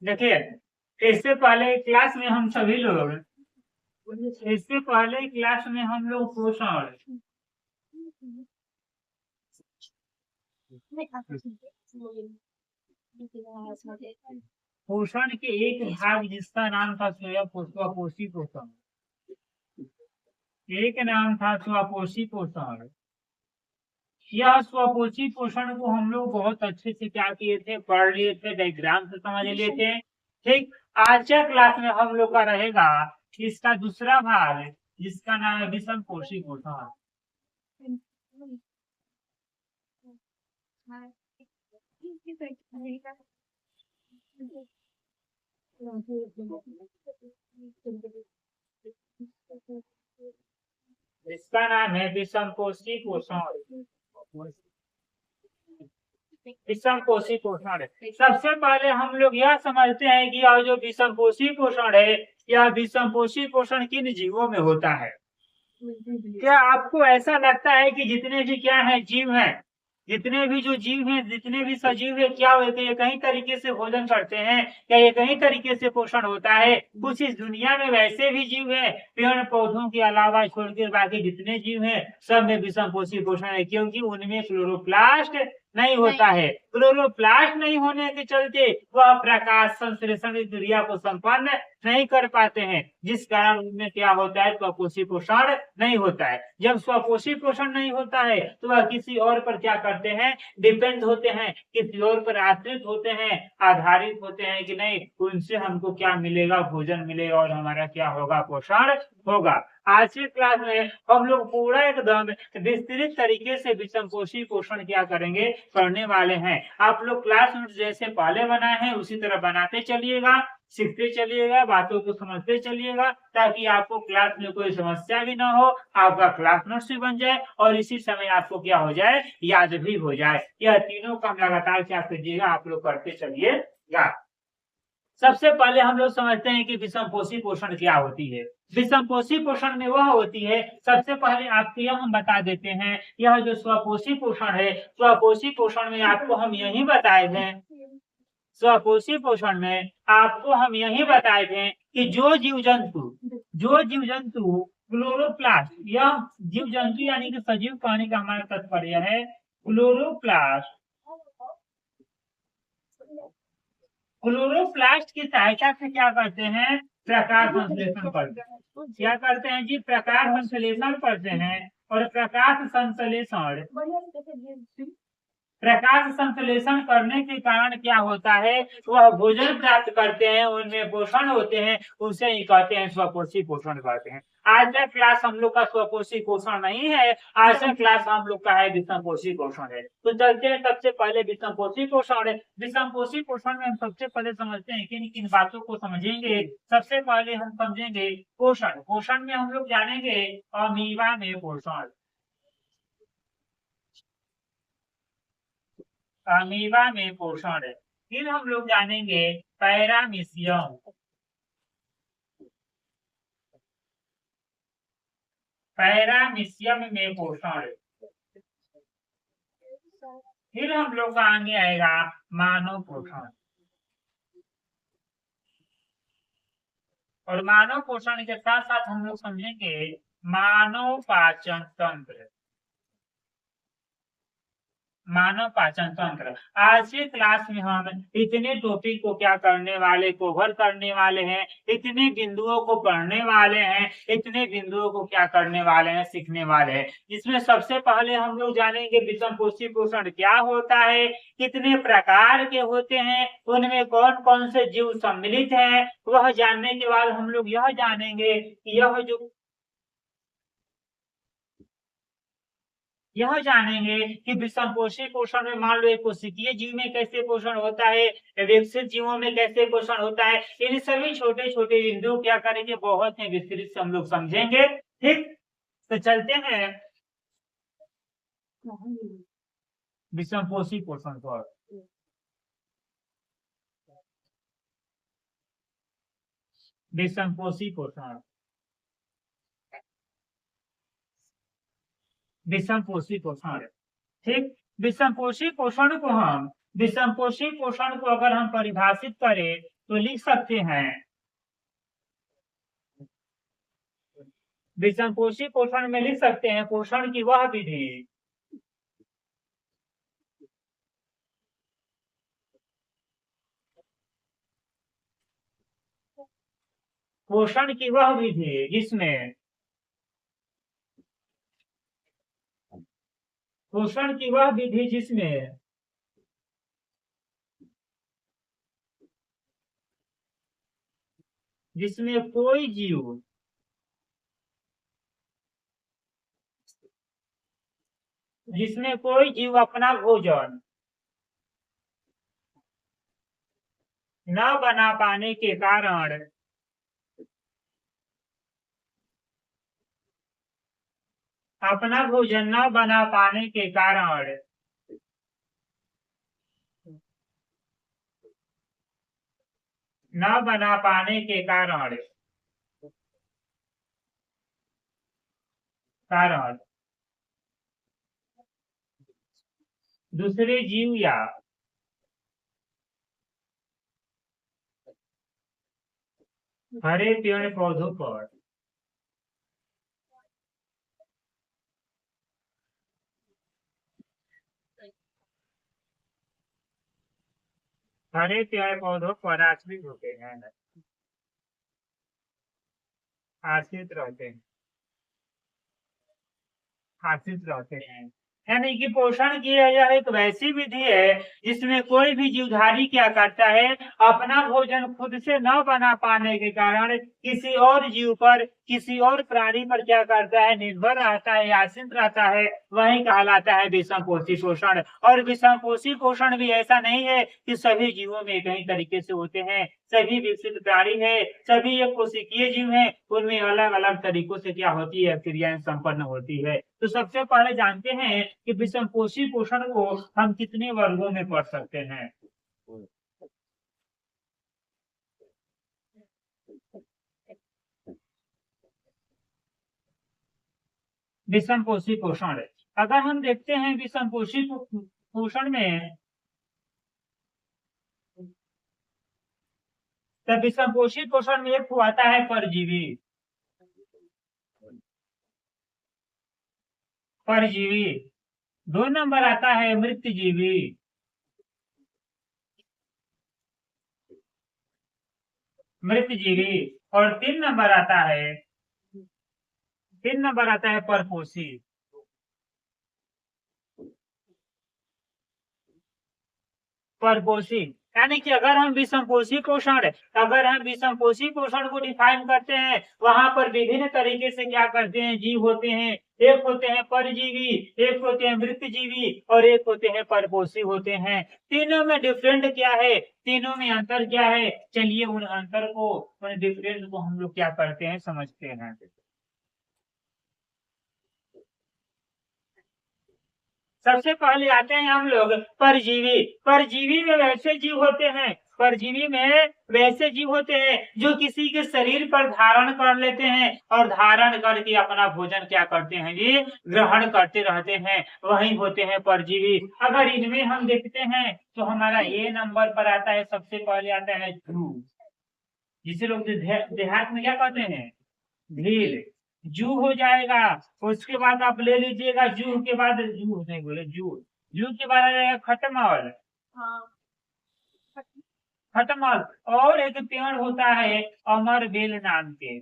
देखिए, इससे पहले क्लास में हम सभी लोग इससे पहले क्लास में हम लोग पोषण के एक भाग जिसका नाम था स्वपोषी पोषण, एक नाम था स्वपोषी पोषण। यह स्वपोषी पोषण को हम लोग बहुत अच्छे से क्या किए थे, पढ़ लिए थे, डायग्राम से समझ लिए थे। ठीक, आज का क्लास में हम लोग का रहेगा इसका दूसरा भाग जिसका नाम है विषम पोषी पोषण। इसका नाम है विषम पोषी पोषण। विषम पोषी पोषण। सबसे पहले हम लोग यह समझते हैं कि यह जो विषम पोषी पोषण है, यह विषम पोषी पोषण किन जीवों में होता है। क्या आपको ऐसा लगता है कि जितने भी क्या है जीव हैं, जितने भी जो जीव हैं, जितने भी सजीव है, क्या होते हैं, कई तरीके से भोजन करते हैं, क्या ये कई तरीके से पोषण होता है। कुछ इस दुनिया में वैसे भी जीव है, पेड़ पौधों के अलावा छोड़कर बाकी जितने जीव हैं सब में विषम पोषी पोषण है, क्योंकि उनमें क्लोरोप्लास्ट नहीं होता है। क्लोरोप्लास्ट नहीं होने के चलते वह प्रकाश संश्लेषण की क्रिया को संपन्न नहीं कर पाते हैं, जिस कारण उनमें क्या होता है, स्वपोषी पोषण नहीं होता है। जब स्वपोषी पोषण नहीं होता है तो वह किसी और पर क्या करते हैं, डिपेंड होते हैं, किसी और पर आश्रित होते हैं, आधारित होते हैं कि नहीं उनसे हमको क्या मिलेगा, भोजन मिलेगा और हमारा क्या होगा, पोषण होगा। आज की क्लास में हम लोग पूरा एकदम विस्तृत तरीके से विषम पोषी पोषण क्या करेंगे, करने वाले हैं। आप लोग क्लास नोट जैसे पहले बनाए हैं उसी तरह बनाते चलिएगा, सीखते चलिएगा, बातों को समझते चलिएगा, ताकि आपको क्लास में कोई समस्या भी ना हो, आपका क्लास नोट्स भी बन जाए और इसी समय आपको क्या हो जाए, याद भी हो जाए। यह तीनों काम लगातार क्या कीजिएगा, आप लोग करते चलिएगा। सबसे पहले हम लोग समझते हैं कि विषम पोषी पोषण क्या होती है। विषम पोषी पोषण में वह होती है, सबसे पहले आपको यह हम बता देते हैं, यह जो स्वपोषी पोषण है, स्वपोषी पोषण में आपको हम यही बताए थे, स्वपोषी पोषण में आपको हम यही बताए थे कि जो जीव जंतु क्लोरोप्लास्ट, यह जीव जंतु यानी कि सजीव कहने का हमारा तात्पर्य है क्लोरोप्लास्ट की सहायता से क्या करते हैं, प्रकाश संश्लेषण करते हैं। क्या करते हैं जी, प्रकाश संश्लेषण करते हैं। और प्रकाश संश्लेषण करने के कारण क्या होता है, वह भोजन प्राप्त करते हैं, उनमें पोषण होते हैं, उसे ही कहते हैं स्वपोषी पोषण कहते हैं। आज का क्लास हम लोग का स्वपोषी पोषण नहीं है, आज का क्लास हम लोग का है विषम पोषी पोषण है। तो चलते हैं, सबसे पहले विषम पोषी पोषण है। विषम पोषी पोषण में हम सबसे पहले समझते हैं किन किन बातों को समझेंगे। सबसे पहले हम समझेंगे पोषण। पोषण में हम लोग जानेंगे अमीबा में पोषण, अमीबा में पोषण है। फिर हम लोग जानेंगे पैरामीशियम, पैरामीशियम में पोषण है। फिर हम लोग का आगे आएगा मानव पोषण, और मानव पोषण के साथ साथ हम लोग समझेंगे मानव पाचन तंत्र, मानव पाचन तंत्र। आज के क्लास में हम इतने टॉपिक को क्या करने वाले, कवर करने वाले हैं, इतने बिंदुओं को पढ़ने वाले हैं, इतने बिंदुओं को क्या करने वाले हैं, सीखने वाले हैं। इसमें सबसे पहले हम लोग जानेंगे विषम पोषी पोषण क्या होता है, कितने प्रकार के होते हैं, उनमें कौन कौन से जीव सम्मिलित हैं। वह जानने के बाद हम लोग यह जानेंगे कि यह जानेंगे कि विषम पोषी पोषण में मान लो एक कोशिकीय जीव में कैसे पोषण होता है, विकसित जीवों में कैसे पोषण होता है। इन सभी छोटे छोटे बिंदु क्या करेंगे, बहुत ही विस्तृत से हम लोग समझेंगे। ठीक, तो चलते हैं विषम पोषी पोषण पर। विषम पोषी पोषण, विषम पोषी पोषण। ठीक, विषम पोषी पोषण को अगर हम परिभाषित करें तो लिख सकते हैं विषमपोषी पोषण में लिख सकते हैं पोषण की वह विधि पोषण की वह विधि जिसमें पोषण की वह विधि जिसमें कोई जीव अपना भोजन न बना पाने के कारण अपना भोजन न बना पाने के कारण न बना पाने के कारण दूसरे जीव या हरे पेड़ पौधों पर हरे पेड़ पौधों पर आश्रित होते हैं आश्रित रहते हैं यानी कि पोषण की यह एक वैसी विधि है जिसमें कोई भी जीवधारी क्या करता है अपना भोजन खुद से न बना पाने के कारण किसी और जीव पर किसी और प्राणी पर क्या करता है निर्भर रहता है आश्रित रहता है वही कहलाता है विषमपोषी पोषण। और विषमपोषी पोषण भी ऐसा नहीं है कि सभी जीवों में कई तरीके से होते हैं सभी विकसित प्राणी है सभी एक कोशिकीय जीव है उनमें अलग अलग तरीकों से क्या होती है क्रियाएं संपन्न होती है। तो सबसे पहले जानते हैं कि विषमपोषी पोषण को हम कितने वर्गों में पढ़ सकते हैं। विषमपोषी पोषण अगर हम देखते हैं विषमपोषी पोषण में तब विषमपोषी पोषण में एक आता है परजीवी दो नंबर आता है मृतजीवी और तीन नंबर आता है परपोषी। यानी कि अगर हम विषमपोषी पोषण को डिफाइन करते हैं वहां पर विभिन्न तरीके से क्या करते हैं जीव होते हैं एक होते हैं परजीवी एक होते हैं मृतजीवी और एक होते हैं परपोषी होते हैं। तीनों में डिफरेंट क्या है तीनों में अंतर क्या है चलिए उन अंतर को उन डिफरेंट को हम लोग क्या करते हैं समझते हैं। सबसे पहले आते हैं हम लोग परजीवी में वैसे जीव होते हैं जो किसी के शरीर पर धारण कर लेते हैं और धारण करके अपना भोजन क्या करते हैं जी ग्रहण करते रहते हैं वही होते हैं परजीवी। अगर इनमें हम देखते हैं तो हमारा ए नंबर पर आता है सबसे पहले आता है जू जिसे लोग देहात में क्या कहते हैं भील जू हो जाएगा। उसके बाद आप ले लीजिएगा जू के बाद जू नहीं बोले जू के बाद आ जाएगा खटमल और एक पेड़ होता है अमरबेल नाम के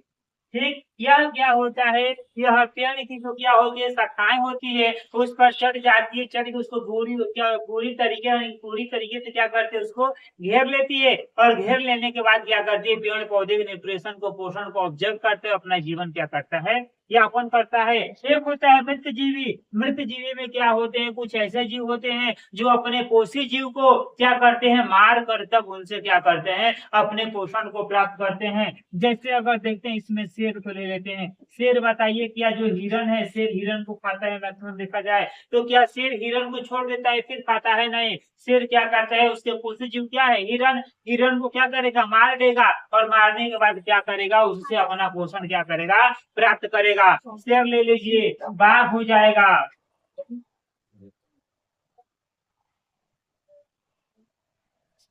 ठीक। यह क्या होता है यह पेड़ की जो क्या होती है शाखाएं होती है उस पर चढ़ जाती है चढ़ के उसको पूरी तरीके से क्या करते हैं उसको घेर लेती है और घेर लेने के बाद क्या करती है पेड़ पौधे के न्यूट्रिशन को पोषण को ऑब्जर्व करते हुए अपना जीवन क्या करता है यापन करता है। एक होता है मृतजीवी में क्या होते हैं कुछ ऐसे जीव होते हैं जो अपने पोषी जीव को क्या करते हैं मार कर तब उनसे क्या करते हैं अपने पोषण को प्राप्त करते हैं। जैसे अगर देखते हैं इसमें शेर को ले लेते हैं शेर बताइए क्या जो हिरन है शेर हिरन को खाता है मैक्सिमम देखा जाए तो क्या शेर हिरन को छोड़ देता है फिर खाता है नहीं शेर क्या करता है उसके पोषी जीव क्या है हिरन को क्या करेगा मार देगा और मारने के बाद क्या करेगा उससे अपना पोषण क्या करेगा प्राप्त करेगा। शेर ले लीजिए बाघ हो जाएगा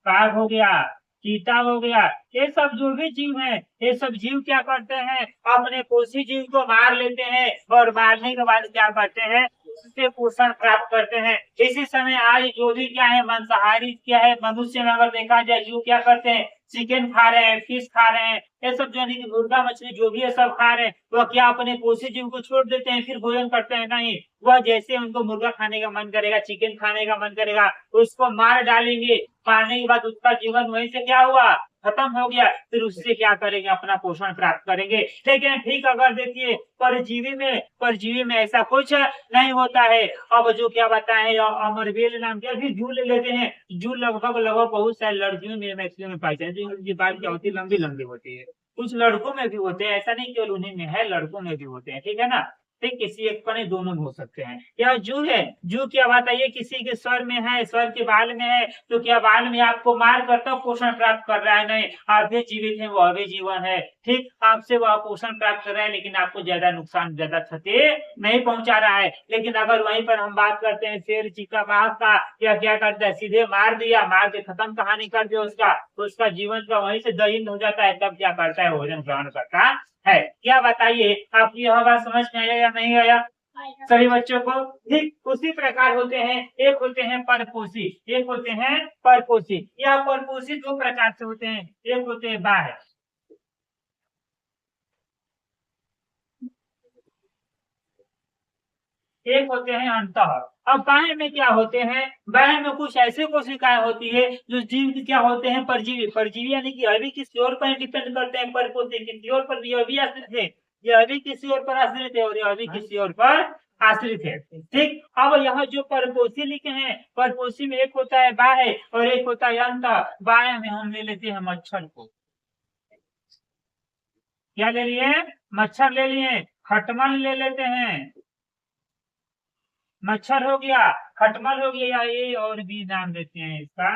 बाघ हो गया चीता हो गया, ये सब जो भी जीव हैं, ये सब जीव क्या करते हैं, अपने पोषी जीव को मार लेते हैं और मारने के बाद क्या करते हैं, उससे पोषण प्राप्त करते हैं। इसी समय आज जो भी क्या है, मांसाहारी क्या है, मनुष्य में अगर देखा जाए, जो क्या करते हैं, चिकन खा रहे हैं, फिश खा रहे हैं, ये सब जो है मुर्गा मछली जो भी है सब खा रहे हैं, वह क्या अपने पोषी जीव को छोड़ देते हैं, फिर भोजन करते हैं? नहीं, वह जैसे उनको मुर्गा खाने का मन करेगा, चिकन खाने का मन करेगा, उसको मार डालेंगे, मारने के बाद उसका जीवन वहीं से क्या हुआ, खत्म हो गया, फिर उससे क्या करेंगे, अपना पोषण प्राप्त करेंगे। लेकिन ठीक अगर देखिए परजीवी में ऐसा कुछ नहीं होता है। अब जो क्या बताए, अमरवेल नाम के अभी जू ले लेते हैं, जू लगभग बहुत सारी लड़कियों में मैक्सिमम पाई जाती है, उनकी बाल क्या होती है, लंबी लंबी होती है, कुछ लड़कों में भी होते हैं, ऐसा नहीं केवल उन्हीं में है, लड़कों में भी होते हैं, ठीक है ना। ठीक, किसी एक पर नहीं, दोनों में हो सकते हैं। यह जू है, जू क्या बात है, ये किसी के स्वर में है, स्वर के बाल में है, तो क्या बाल में आपको मार कर तब पोषण प्राप्त कर रहा है? नहीं, आप भी जीवित हैं, वह भी जीवन है, ठीक, आपसे वह पोषण प्राप्त कर रहा है, लेकिन आपको ज्यादा नुकसान, ज्यादा क्षति नहीं पहुंचा रहा है। लेकिन अगर वहीं पर हम बात करते हैं शेर, चीता, बाघ का, या क्या करता है, सीधे मार दिया, मार के खत्म कहानी कर दिया, उसका जीवन का वहीं से दहिन हो जाता है, तब क्या करता है, भोजन ग्रहण करता है। क्या बताइए, आपकी यह बात समझ में आया या नहीं आया सभी बच्चों को? ठीक उसी प्रकार होते हैं, एक होते हैं परपोषी, एक होते हैं परपोषी। या परपोषी दो प्रकार से होते हैं, एक होते हैं बाह्य, एक होते हैं अंतः। अब बाह्य में क्या होते हैं, बाह्य में कुछ ऐसे कोशिकाएं होती है जो जीव की क्या होते हैं, परजीवी, परजीवी यानी कि यह भी किसी और पर डिपेंड करते हैं, परपोषी किसी और पर, यह भी आश्रित है, यह भी किसी और पर आश्रित है, और यह भी किसी और पर आश्रित है। ठीक, अब यहाँ जो परपोषी लिखे हैं, परपोषी में एक होता है बाह्य और एक होता है अंतः। बाह्य में हम ले लेते हैं मच्छर को, क्या ले लिए, मच्छर ले लिए, खटमल ले लेते हैं, मच्छर हो गया, खटमल हो गया, ये और भी नाम देते हैं इसका,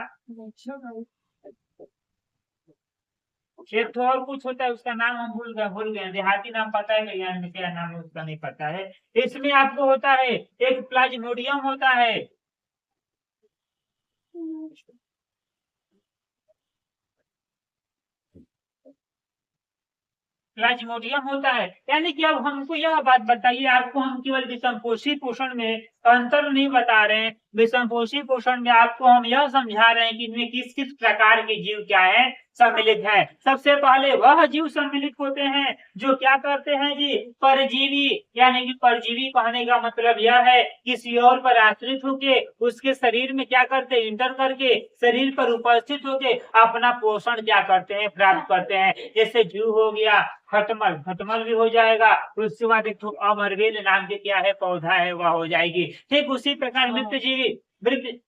एक तो और कुछ होता है, उसका नाम हम भूल गए, देहाती नाम पता है क्या, क्या नाम है उसका नहीं पता है। इसमें आपको होता है एक प्लाज्मोडियम होता है, प्लाज्मोडियम होता है। यानी कि अब हमको यह बात बताइए, आपको हम केवल विषमपोषी पोषण में अंतर नहीं बता रहे हैं, विषमपोषी पोषण में आपको हम यह समझा रहे हैं कि इनमें किस किस प्रकार के जीव क्या है, सम्मिलित है। सबसे पहले वह जीव सम्मिलित होते हैं जो क्या करते हैं जी, परजीवी, यानी कि परजीवी कहने का मतलब यह है किसी और पर आश्रित होके उसके शरीर में क्या करते हैं, इंटर करके शरीर पर उपस्थित होके अपना पोषण क्या करते हैं, प्राप्त करते हैं। जैसे जू हो गया, खटमल, खटमल भी हो जाएगा, उसके बाद एक तो अमरवेल नाम के क्या है, पौधा है, वह हो जाएगी। ठीक उसी प्रकार मृतजीवी, मृत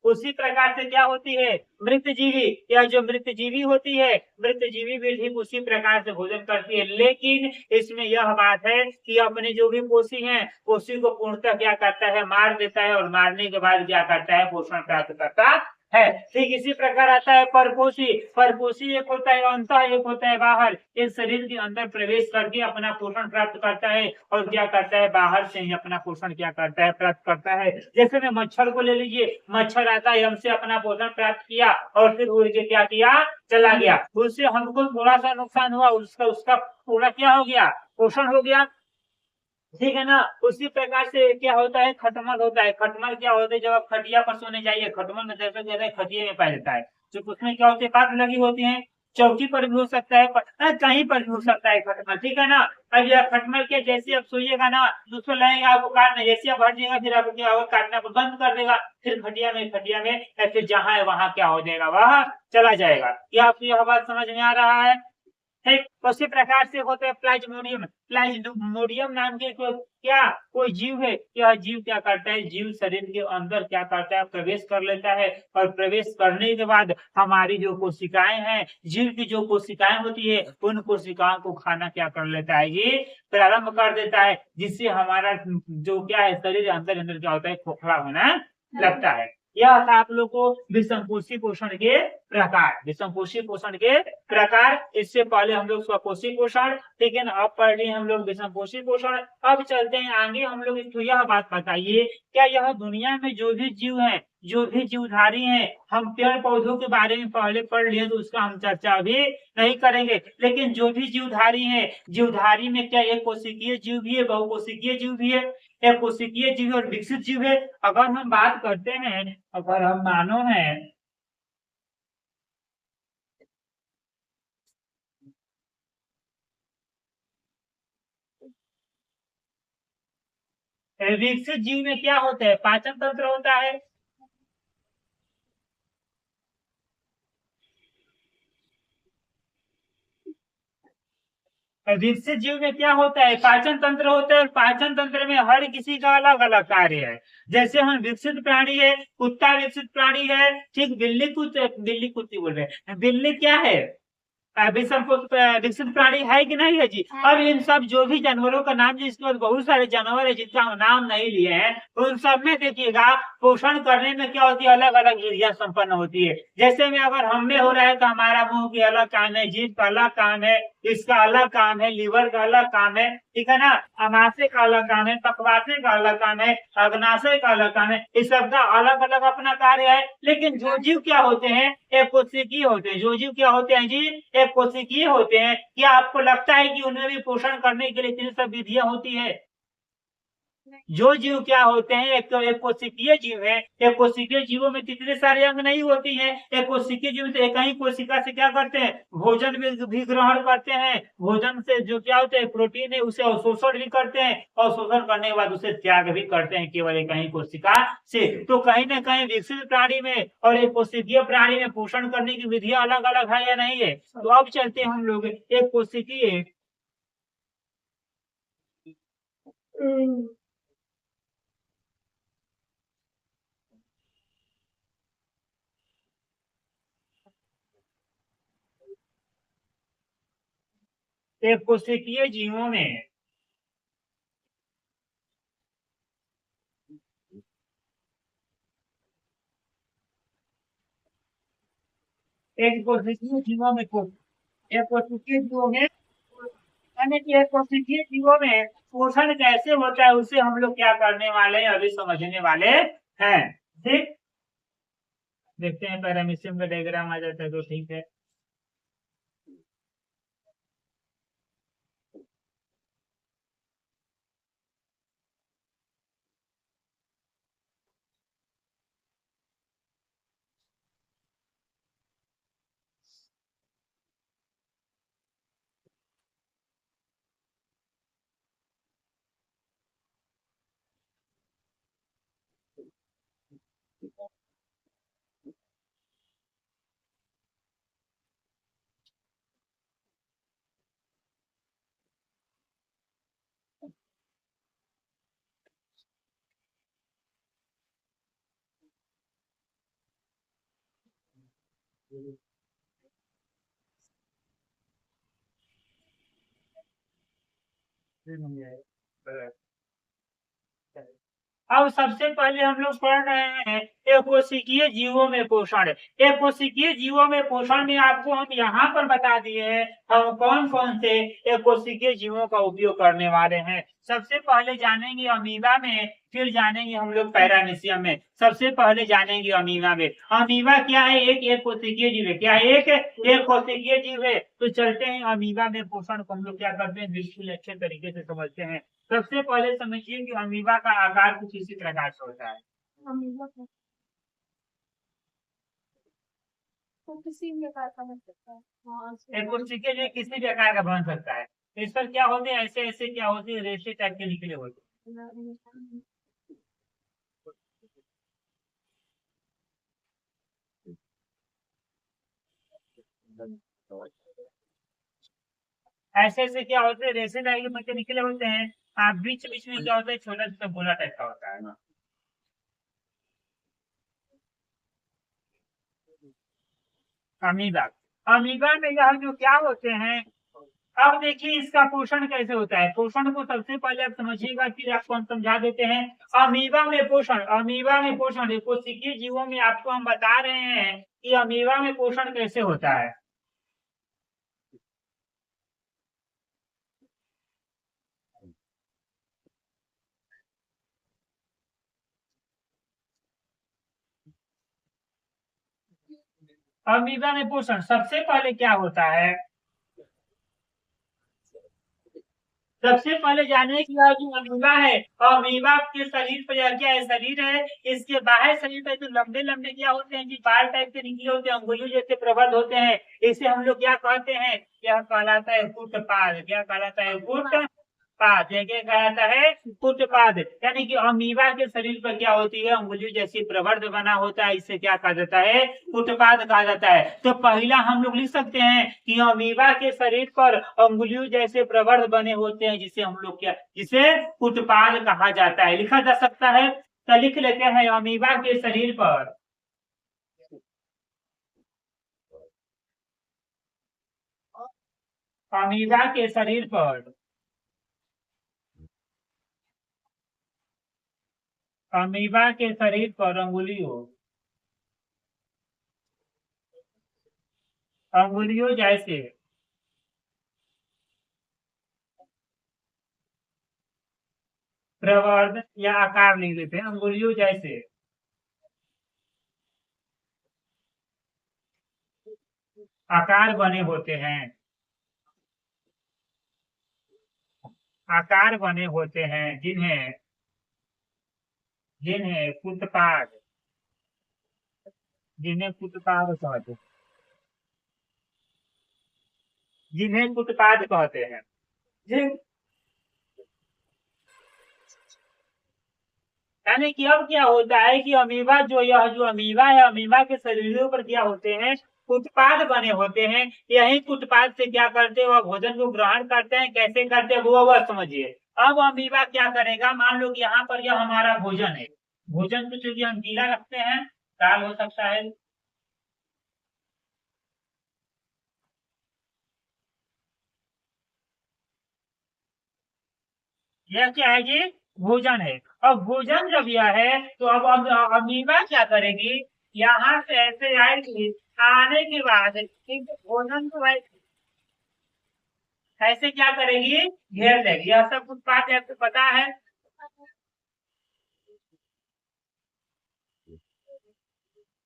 उसी प्रकार से क्या होती है, मृतजीवी, या जो मृतजीवी होती है, मृतजीवी भी ठीक उसी प्रकार से भोजन करती है। लेकिन इसमें यह बात है कि अपने जो भी पोषी हैं, पोषी को पूर्णतः क्या करता है, मार देता है, और मारने के बाद क्या करता है, पोषण प्राप्त करता है। ठीक इसी प्रकार आता है परपोषी, परपोषी एक होता है अंतः, एक होता है बाहर, इस शरीर के अंदर प्रवेश करके अपना पोषण प्राप्त करता है, और क्या करता है, बाहर से ही अपना पोषण क्या करता है, प्राप्त करता है। जैसे में मच्छर को ले लीजिए, मच्छर आता है, हमसे अपना पोषण प्राप्त किया और फिर उड़ के क्या किया, चला गया, उससे हमको थोड़ा सा नुकसान हुआ, उसका उसका पूरा क्या हो गया, पोषण हो गया, ठीक है ना। उसी प्रकार से क्या होता है, खटमल होता है। खटमल क्या होता है, जब आप खटिया पर सोने जाइए, खटमल में देखा जाता है खटिया में पाया जाता है, जो उसमें क्या होती है, काट लगी होती है, चौकी पर भी हो सकता है, कहीं पर भी हो सकता है खटमल, ठीक है ना। अब यह खटमल के जैसे आप सोइएगा ना, दूसरे लगेगा आपको काटना, जैसे आप हट जाएगा फिर आपको क्या होगा, काटना बंद कर देगा, फिर खटिया में या फिर जहाँ है वहां क्या हो जाएगा, वह चला जाएगा। क्या आपको यह बात समझ में आ रहा है? ठीक, उसी प्रकार से होते हैं प्लाज्मोडियम, प्लाज्मोडियम नाम के क्या कोई जीव है, यह जीव क्या करता है, जीव शरीर के अंदर क्या करता है, प्रवेश कर लेता है, और प्रवेश करने के बाद हमारी जो कोशिकाएं हैं, जीव की जो कोशिकाएं होती है, उन कोशिकाओं को खाना क्या कर लेता है, ये प्रारंभ कर देता है, जिससे हमारा जो क्या है, शरीर अंदर अंदर क्या होता है, खोखला होना लगता है। यह था आप लोग को विषमपोषी पोषण के प्रकार, विषमपोषी पोषण के प्रकार। इससे पहले हम लोग स्वपोषी पोषण, ठीक है ना, अब पढ़ लिए हम लोग विषमपोषी पोषण। अब चलते हैं आगे, हम लोग इसको यह बात बताइए, क्या यह दुनिया में जो भी जीव है, जो भी जीवधारी हैं, हम पेड़ पौधों के बारे में पहले पढ़ लिए तो उसका हम चर्चा अभी नहीं करेंगे। लेकिन जो भी जीवधारी हैं, जीवधारी में क्या एक कोशिकीय जीव भी है, बहुकोशिकीय जीव भी है, एक कोशिकीय जीव और विकसित जीव है। अगर हम बात करते हैं, अगर हम मानो है विकसित जीव में क्या होता है, पाचन तंत्र होता है। विकसित जीव में क्या होता है, पाचन तंत्र होता है, और पाचन तंत्र में हर किसी का अलग अलग कार्य है। जैसे हम विकसित प्राणी है, कुत्ता विकसित प्राणी है, ठीक, बिल्ली कुत्ती बोल रहे हैं, बिल्ली क्या है, विकसित प्राणी है कि नहीं है जी। अब इन सब जो भी जानवरों का नाम, जिसके बाद बहुत सारे जानवर है जिनका हम नाम नहीं लिए हैं, उन सब में देखिएगा पोषण करने में क्या होती है, अलग अलग विधियां संपन्न होती है। जैसे में अगर हम में हो रहा है तो हमारा मुंह की अलग काम है, जीभ का अलग काम है, इसका अलग काम है, लीवर का अलग काम है, ठीक है ना, अमाशय का अलग काम है, पकवाशय का अलग काम है, अग्नाशय का अलग काम है, इस सब का अलग अलग अपना कार्य है। लेकिन जो जीव क्या होते हैं, एक कोशिकीय होते हैं। जो जीव क्या होते हैं जी, एक कोशिकीय होते हैं। क्या आपको लगता है कि उनमें भी पोषण करने के लिए इतनी सब विधियां होती है? जो जीव क्या होते हैं, एक तो एक कोशिकीय जीव है। एक कोशिकीय जीवों में कितने सारे अंग नहीं होती है। एक कोशिकीय जीव तो एक ही कोशिका से क्या करते हैं, भोजन भी ग्रहण करते हैं। भोजन से जो क्या होता है, प्रोटीन है, उसे अवशोषण भी करते हैं, और शोषण करने के बाद उसे त्याग भी करते हैं, केवल एक ही कोशिका से। तो कहीं ना कहीं विकसित प्राणी में और एक कोशिकीय प्राणी में पोषण करने की विधियां अलग अलग है या नहीं है। तो अब चलते हैं हम लोग एक कोशिकीय एक कोशिकीय जीवों में एक कोशिकीय जीवों में एक कोशिकीय जीवों में यानी कि एक कोशिकीय जीवों में पोषण कैसे होता है, उसे हम लोग क्या करने वाले हैं, अभी समझने वाले हैं। ठीक, देखते हैं पैरामीशियम का डायग्राम आ जाता है तो ठीक है। अब सबसे पहले हम लोग पढ़ रहे हैं एक कोशिकीय जीवों में पोषण। एक कोशिकीय जीवों में पोषण में आपको हम यहाँ पर बता दिए हैं हम कौन कौन से एक कोशिकीय जीवों का उपयोग करने वाले हैं। सबसे पहले जानेंगे अमीबा में, फिर जानेंगे हम लोग पैरामीशियम में। सबसे पहले जानेंगे अमीबा में। अमीबा क्या है, एक कोशिकीय जीव है। क्या है, एक कोशिकीय जीव है। तो चलते हैं अमीबा में पोषण को हम लोग क्या करते हैं, बिल्कुल अच्छे तरीके से समझते हैं। सबसे पहले समझिए कि अमीबा का आकार कुछ इसी प्रकार से होता है। अमीबा का तो किसी भी आकार का बन सकता है। हाँ, एक कुर्सी के लिए किसी भी आकार का बन सकता है। तो इस पर क्या होते हैं, ऐसे ऐसे क्या होते हैं, रेशे टाइप के निकले होते हैं। ऐसे ऐसे क्या होते हैं, रेशे टाइप के पत्ते निकले होते हैं। आप बीच बीच में क्या होता है, छोटा छोटा गोला टाइप का होता है। अमीबा, अमीबा में यह जो क्या होते हैं, अब देखिए इसका पोषण कैसे होता है। पोषण को सबसे पहले आप समझिएगा, फिर आपको हम समझा देते हैं। अमीबा में पोषण, अमीबा में पोषण कोशिकीय जीवों में आपको हम बता रहे हैं कि अमीबा में पोषण कैसे होता है। अमीबा में पोषण सबसे पहले क्या होता है, सबसे पहले जाने की यह जो अमीबा है, अमीबा के शरीर पर यह क्या है, शरीर है, इसके बाहर शरीर पर जो लंबे लंबे क्या होते हैं, जी बाल टाइप के निकले होते हैं, अंगुलियों जैसे प्रबल होते हैं, इसे हम लोग क्या कहते हैं, यह कहलाता है फुटपाद। क्या कहलाता है, फुटपाद। यह क्या कहलाता है, फुटपाद। यानी कि अमीबा के शरीर पर क्या होती है, अंगुलियों जैसी प्रवर्ध बना होता है, इसे क्या कहा जाता है, फुटपाद कहा जाता है। तो पहला हम लोग लिख सकते हैं कि अमीबा के शरीर पर अंगुलियों जैसे प्रवर्ध बने होते हैं, जिसे हम लोग क्या, जिसे फुटपाद कहा जाता है, लिखा जा सकता है। तो लिख लेते हैं, अमीबा के शरीर पर, अमीबा के शरीर पर, अमीबा के शरीर पर अंगुलियों, अंगुलियों जैसे प्रवर्ध या आकार लिख लेते हैं, अंगुलियों जैसे आकार बने होते हैं, आकार बने होते हैं, जिन्हें, जिन्हें फुटपाद, जिन्हें फुटपाद कहते हैं, जिन्हें फुटपाद कहते हैं। जिन, यानी कि अब क्या होता है कि अमीबा जो, यह जो अमीबा है, अमीबा के शरीरों पर क्या होते हैं, फुटपाद बने होते हैं। यही फुटपाद से क्या करते हैं, वह भोजन को ग्रहण करते हैं। कैसे करते हैं वो समझिए। अब अमीबा क्या करेगा, मान लो कि यहाँ पर यह हमारा भोजन है, भोजन को चूंकि हम गीला रखते हैं, दाल हो सकता है, यह क्या है जी, भोजन है। अब भोजन जब यह है, तो अब अमीबा क्या करेगी, यहाँ से ऐसे आएगी, आने के बाद ठीक है, भोजन को ऐसे क्या करेगी, घेर लेगी। यह सब कुछ बात है, आपको पता है।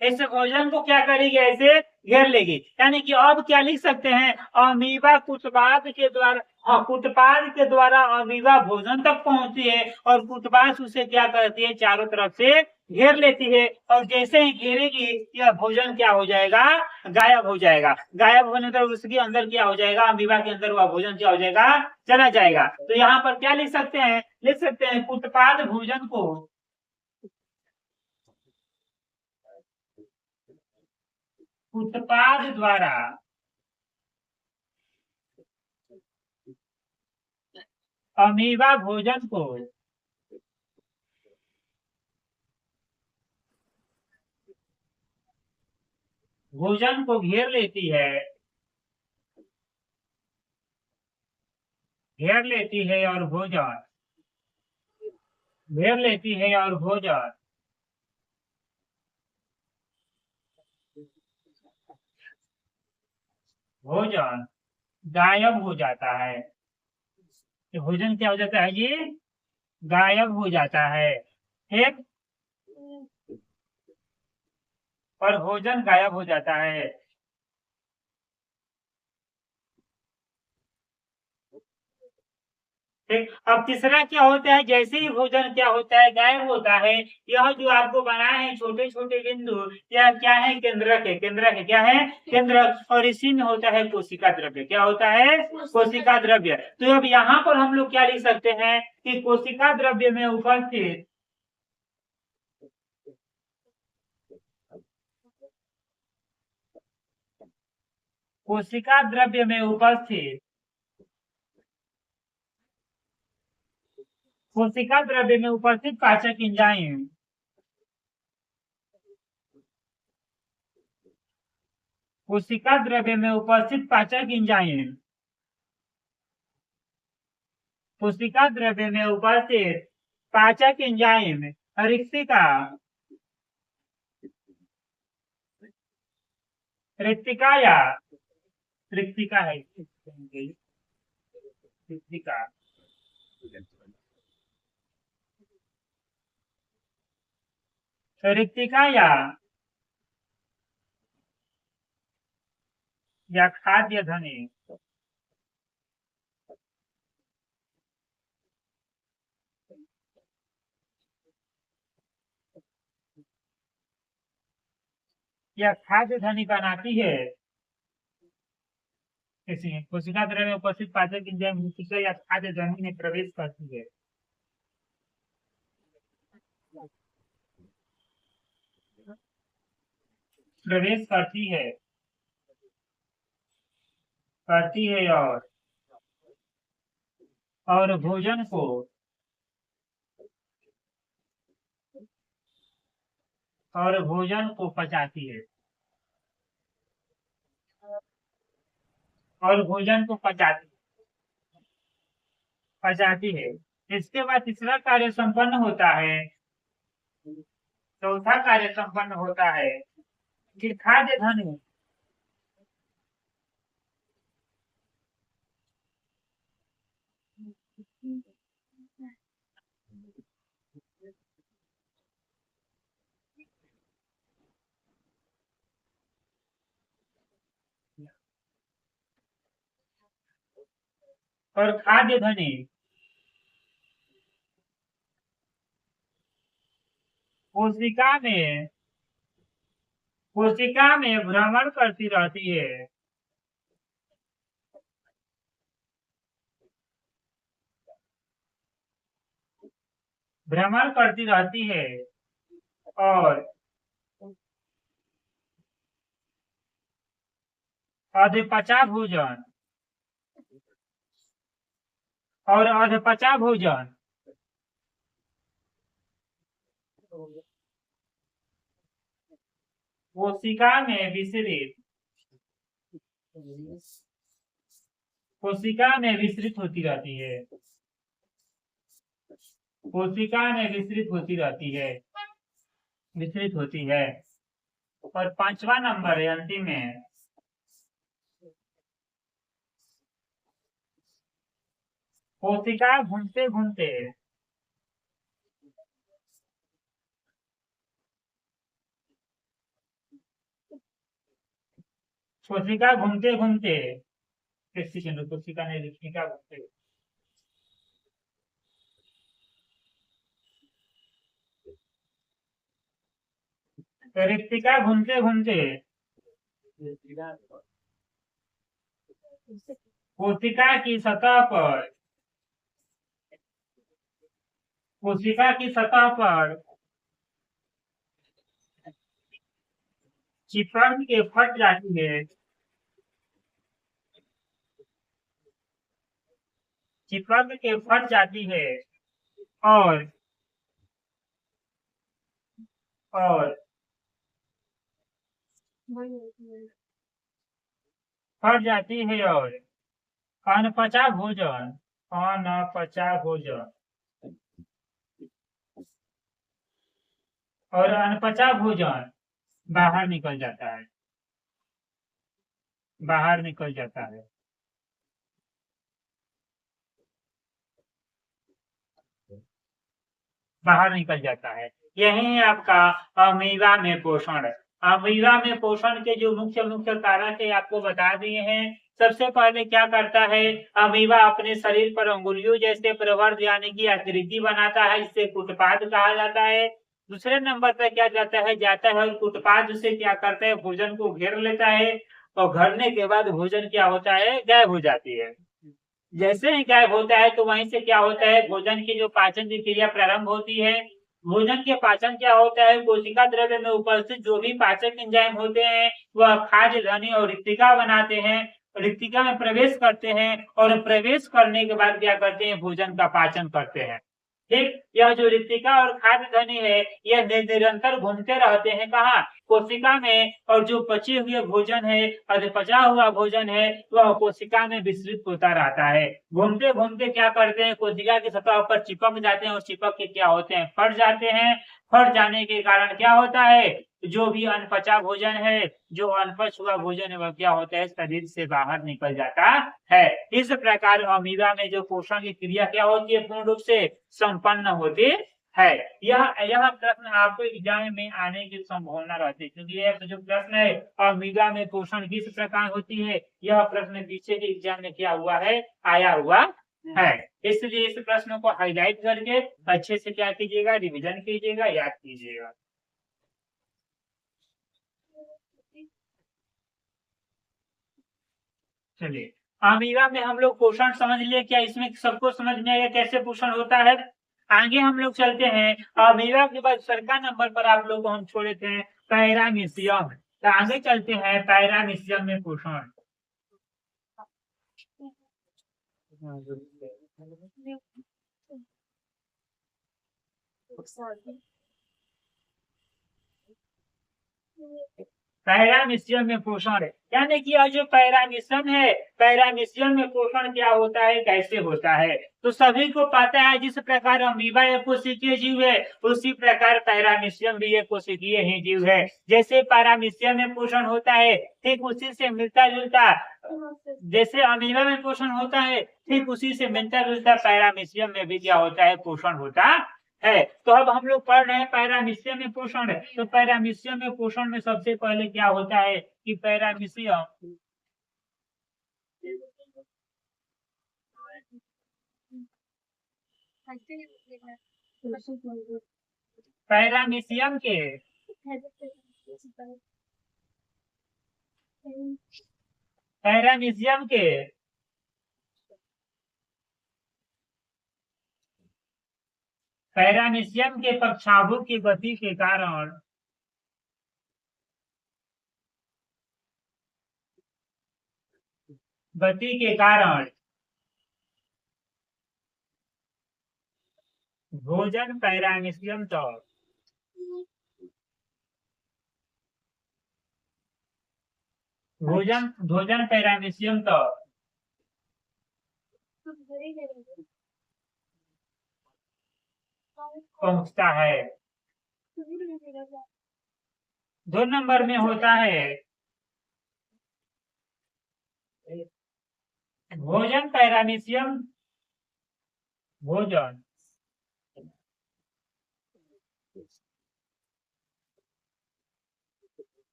इस भोजन को क्या करेगी, ऐसे घेर लेगी। यानी कि अब क्या लिख सकते हैं, अमीबा कुटपाद के द्वारा, हाँ, कुटपाद के द्वारा अमीबा भोजन तक पहुंचती है, और कुटपाद उसे क्या करती है, चारों तरफ से घेर लेती है। और जैसे ही घेरेगी, यह भोजन क्या हो जाएगा, गायब हो जाएगा। गायब होने पर उसके अंदर क्या हो जाएगा, अमीबा के अंदर वह भोजन क्या हो जाएगा, चला जाएगा। तो यहाँ पर क्या लिख सकते हैं, लिख सकते हैं कुटपाद भोजन को, उत्पाद द्वारा, अमीबा भोजन को, भोजन को घेर लेती है, घेर लेती है और भोजन, घेर लेती है और भोजन, भोजन गायब हो जाता है। तो भोजन क्या हो जाता है जी, गायब हो जाता है। ठीक, और भोजन गायब हो जाता है। ठीक, अब तीसरा क्या होता है, जैसे ही भोजन क्या होता है, गायब होता है, यह जो आपको बनाए हैं छोटे छोटे बिंदु, यह क्या है, केंद्रक है, केंद्रक है, क्या है, केंद्रक। और इसी में होता है कोशिका द्रव्य। क्या होता है, कोशिका द्रव्य। तो अब यहाँ पर हम लोग क्या लिख सकते हैं कि कोशिका द्रव्य में उपस्थित, कोशिका द्रव्य में उपस्थित, कोशिका द्रव्य में उपस्थित पाचक एंजाइम, कोशिका द्रव्य में उपस्थित पाचक एंजाइम, कोशिका द्रव्य में उपस्थित पाचक एंजाइम रिक्तिका, रिक्तिका या, रिक्तिका है, रिक्तिका, रिक्तिका या या खाद्य ध्वनि या खाद्य ध्वनि बनाती है कैसे कोशिका द्रव्य में उपस्थित पाचक एंजाइम कोशिका या खाद्य ध्वनि में प्रवेश करती है। प्रवेश करती है और भोजन को पचाती है और भोजन को पचाती है। इसके बाद तीसरा कार्य संपन्न होता है, चौथा कार्य संपन्न होता है कि खाद्य ध्वनि और खाद्य ध्वनि कोशिका में भ्रमण करती रहती है और अधपचा भोजन कोशिका में विस्तृत होती रहती है विस्तृत होती है। और पांचवा नंबर है अंतिम है, कोशिका घूमते घूमते कोशिका ने रिक्तिका घूमते रिक्तिका घूमते घूमते कोशिका की सतह पर चिपक के फट जाती है और अनपचा भोजन बाहर निकल जाता है यही है आपका अमीबा में पोषण। अमीबा में पोषण के जो मुख्य कारक है आपको बता दिए हैं। सबसे पहले क्या करता है, अमीबा अपने शरीर पर अंगुलियों जैसे प्रवर्ध यानी कि आकृति बनाता है, इससे कुटपाद कहा जाता है। दूसरे नंबर पर क्या जाता है और कुटपाद से क्या करता है, भोजन को घेर लेता है और घेरने के बाद भोजन क्या होता है, गायब हो जाती है। जैसे ही गायब होता है तो वहीं से क्या होता है, भोजन की जो पाचन की क्रिया प्रारंभ होती है। भोजन के पाचन क्या होता है, कोशिका द्रव्य में उपस्थित जो भी पाचक एंजाइम होते हैं वह खाद्य ध्वनि और रिक्तिका बनाते हैं, रिक्तिका में प्रवेश करते हैं और प्रवेश करने के बाद क्या करते हैं, भोजन का पाचन करते हैं। ठीक, यह जो रिक्तिका और खाद्य ध्वनि है यह निरंतर घूमते रहते हैं कहाँ, कोशिका में। और जो पचे हुए भोजन है, पचा हुआ भोजन है, वह कोशिका में विस्तृत होता रहता है। घूमते घूमते क्या करते हैं, कोशिका की सतह पर चिपक जाते हैं और चिपक के क्या होते हैं, फट जाते हैं। फट जाने के कारण क्या होता है, जो भी अनपचा भोजन है, जो अनपच हुआ भोजन है, वह क्या होता है, शरीर से बाहर निकल जाता है। इस प्रकार अमीबा में जो पोषण की क्रिया क्या होती है, पूर्ण रूप से संपन्न होती है। यह प्रश्न आपको एग्जाम में आने की संभावना रहती है, क्योंकि यह जो प्रश्न है अमीबा में पोषण किस प्रकार होती है, यह प्रश्न पीछे के एग्जाम में क्या हुआ है, आया हुआ है। इसलिए इस प्रश्न को हाईलाइट करके अच्छे से क्या कीजिएगा, रिविजन कीजिएगा, याद कीजिएगा। चलिए, अमीबा में हम लोग पोषण समझ लिए, क्या इसमें सबको समझ में आएगा कैसे पोषण होता है? आगे हम लोग चलते हैं। अमीबा के बाद सरका नंबर पर आप लोग को हम छोड़े थे पैरामीशियम। तो आगे चलते हैं पैरामीशियम में पोषण। पैरामीशियम में पोषण है, यानी कि यह जो पैरामीशियम है, पैरामीशियम में पोषण क्या होता है, कैसे होता है? तो सभी को पता है, जिस प्रकार अमीबा एक कोशिकीय जीव है, उसी प्रकार पैरामीशियम भी एक कोशिकीय ही जीव है। जैसे पैरामीशियम में पोषण होता है, ठीक उसी से मिलता जुलता, जैसे अमीबा में पोषण होता है, ठीक उसी से मिलता जुलता पैरामीशियम में भी क्या होता है, पोषण होता है। तो अब हम लोग पढ़ रहे हैं पैरामीशियम में पोषण है। तो पैरामीशियम में पोषण में सबसे पहले क्या होता है कि पैरामीशियम पैरामीशियम के पैरामीशियम के पैरामीशियम के पक्षाभुक की गति के कारण भोजन पैरामीशियम तक भोजन पैरामीशियम तक पहुंचता है। 2 नंबर में होता है भोजन पैरामीशियम भोजन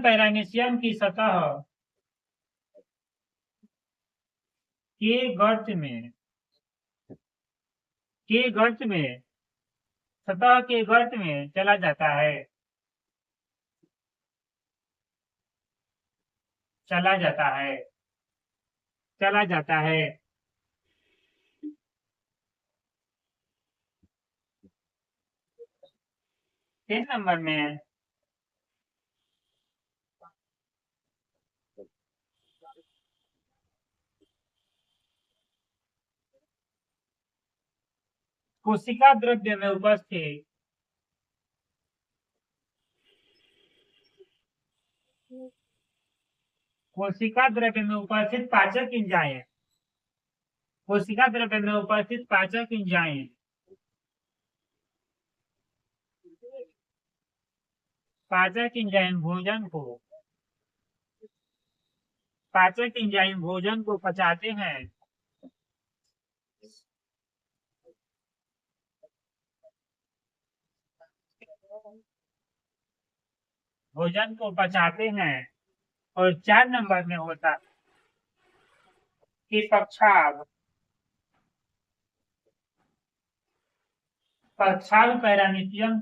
पैरामीशियम की सतह के गर्त में सतह के गर्त में चला जाता है, चला जाता है। 3 नंबर में कोशिका द्रव्य में उपस्थित पाचक एंजाइम भोजन को पचाते हैं। और 4 नंबर में होता कि पक्षाभ पैरामीशियम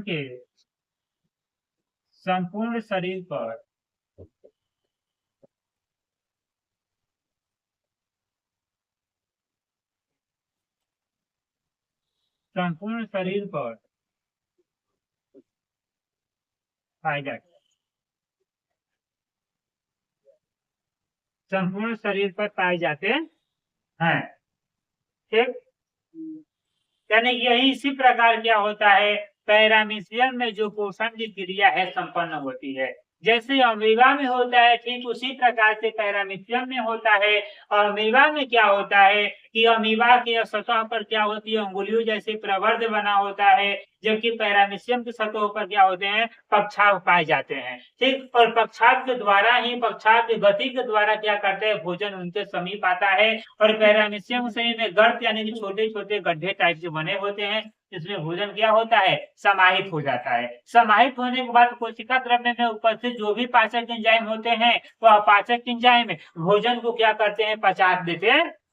के संपूर्ण शरीर पर पाए जाते हैं। ठीक, यानी यही इसी प्रकार क्या होता है, पैरामीशियम में जो पोषण की क्रिया है संपन्न होती है। जैसे अमीबा में होता है, ठीक उसी प्रकार से पैरामीशियम में होता है। और अमीबा में क्या होता है कि अमीबा की सतह पर क्या होती है, अंगुलियों जैसे प्रवर्ध बना होता है, जबकि पैरामीशियम की सतहों पर क्या होते हैं, पक्षाघ पाए जाते हैं। ठीक, और पक्षाघ के द्वारा ही, पक्षाघ की गति के द्वारा क्या करते हैं, भोजन उनके समीप आता है। और पैरामीशियम सही में गर्त यानी कि छोटे छोटे गड्ढे टाइप के बने होते हैं, इसमें भोजन क्या होता है, समाहित हो जाता है। समाहित होने के बाद कोशिका द्रव्य में उपस्थित जो भी पाचक एंजाइम होते हैं, वह पाचक एंजाइम भोजन को क्या करते हैं, पचा देते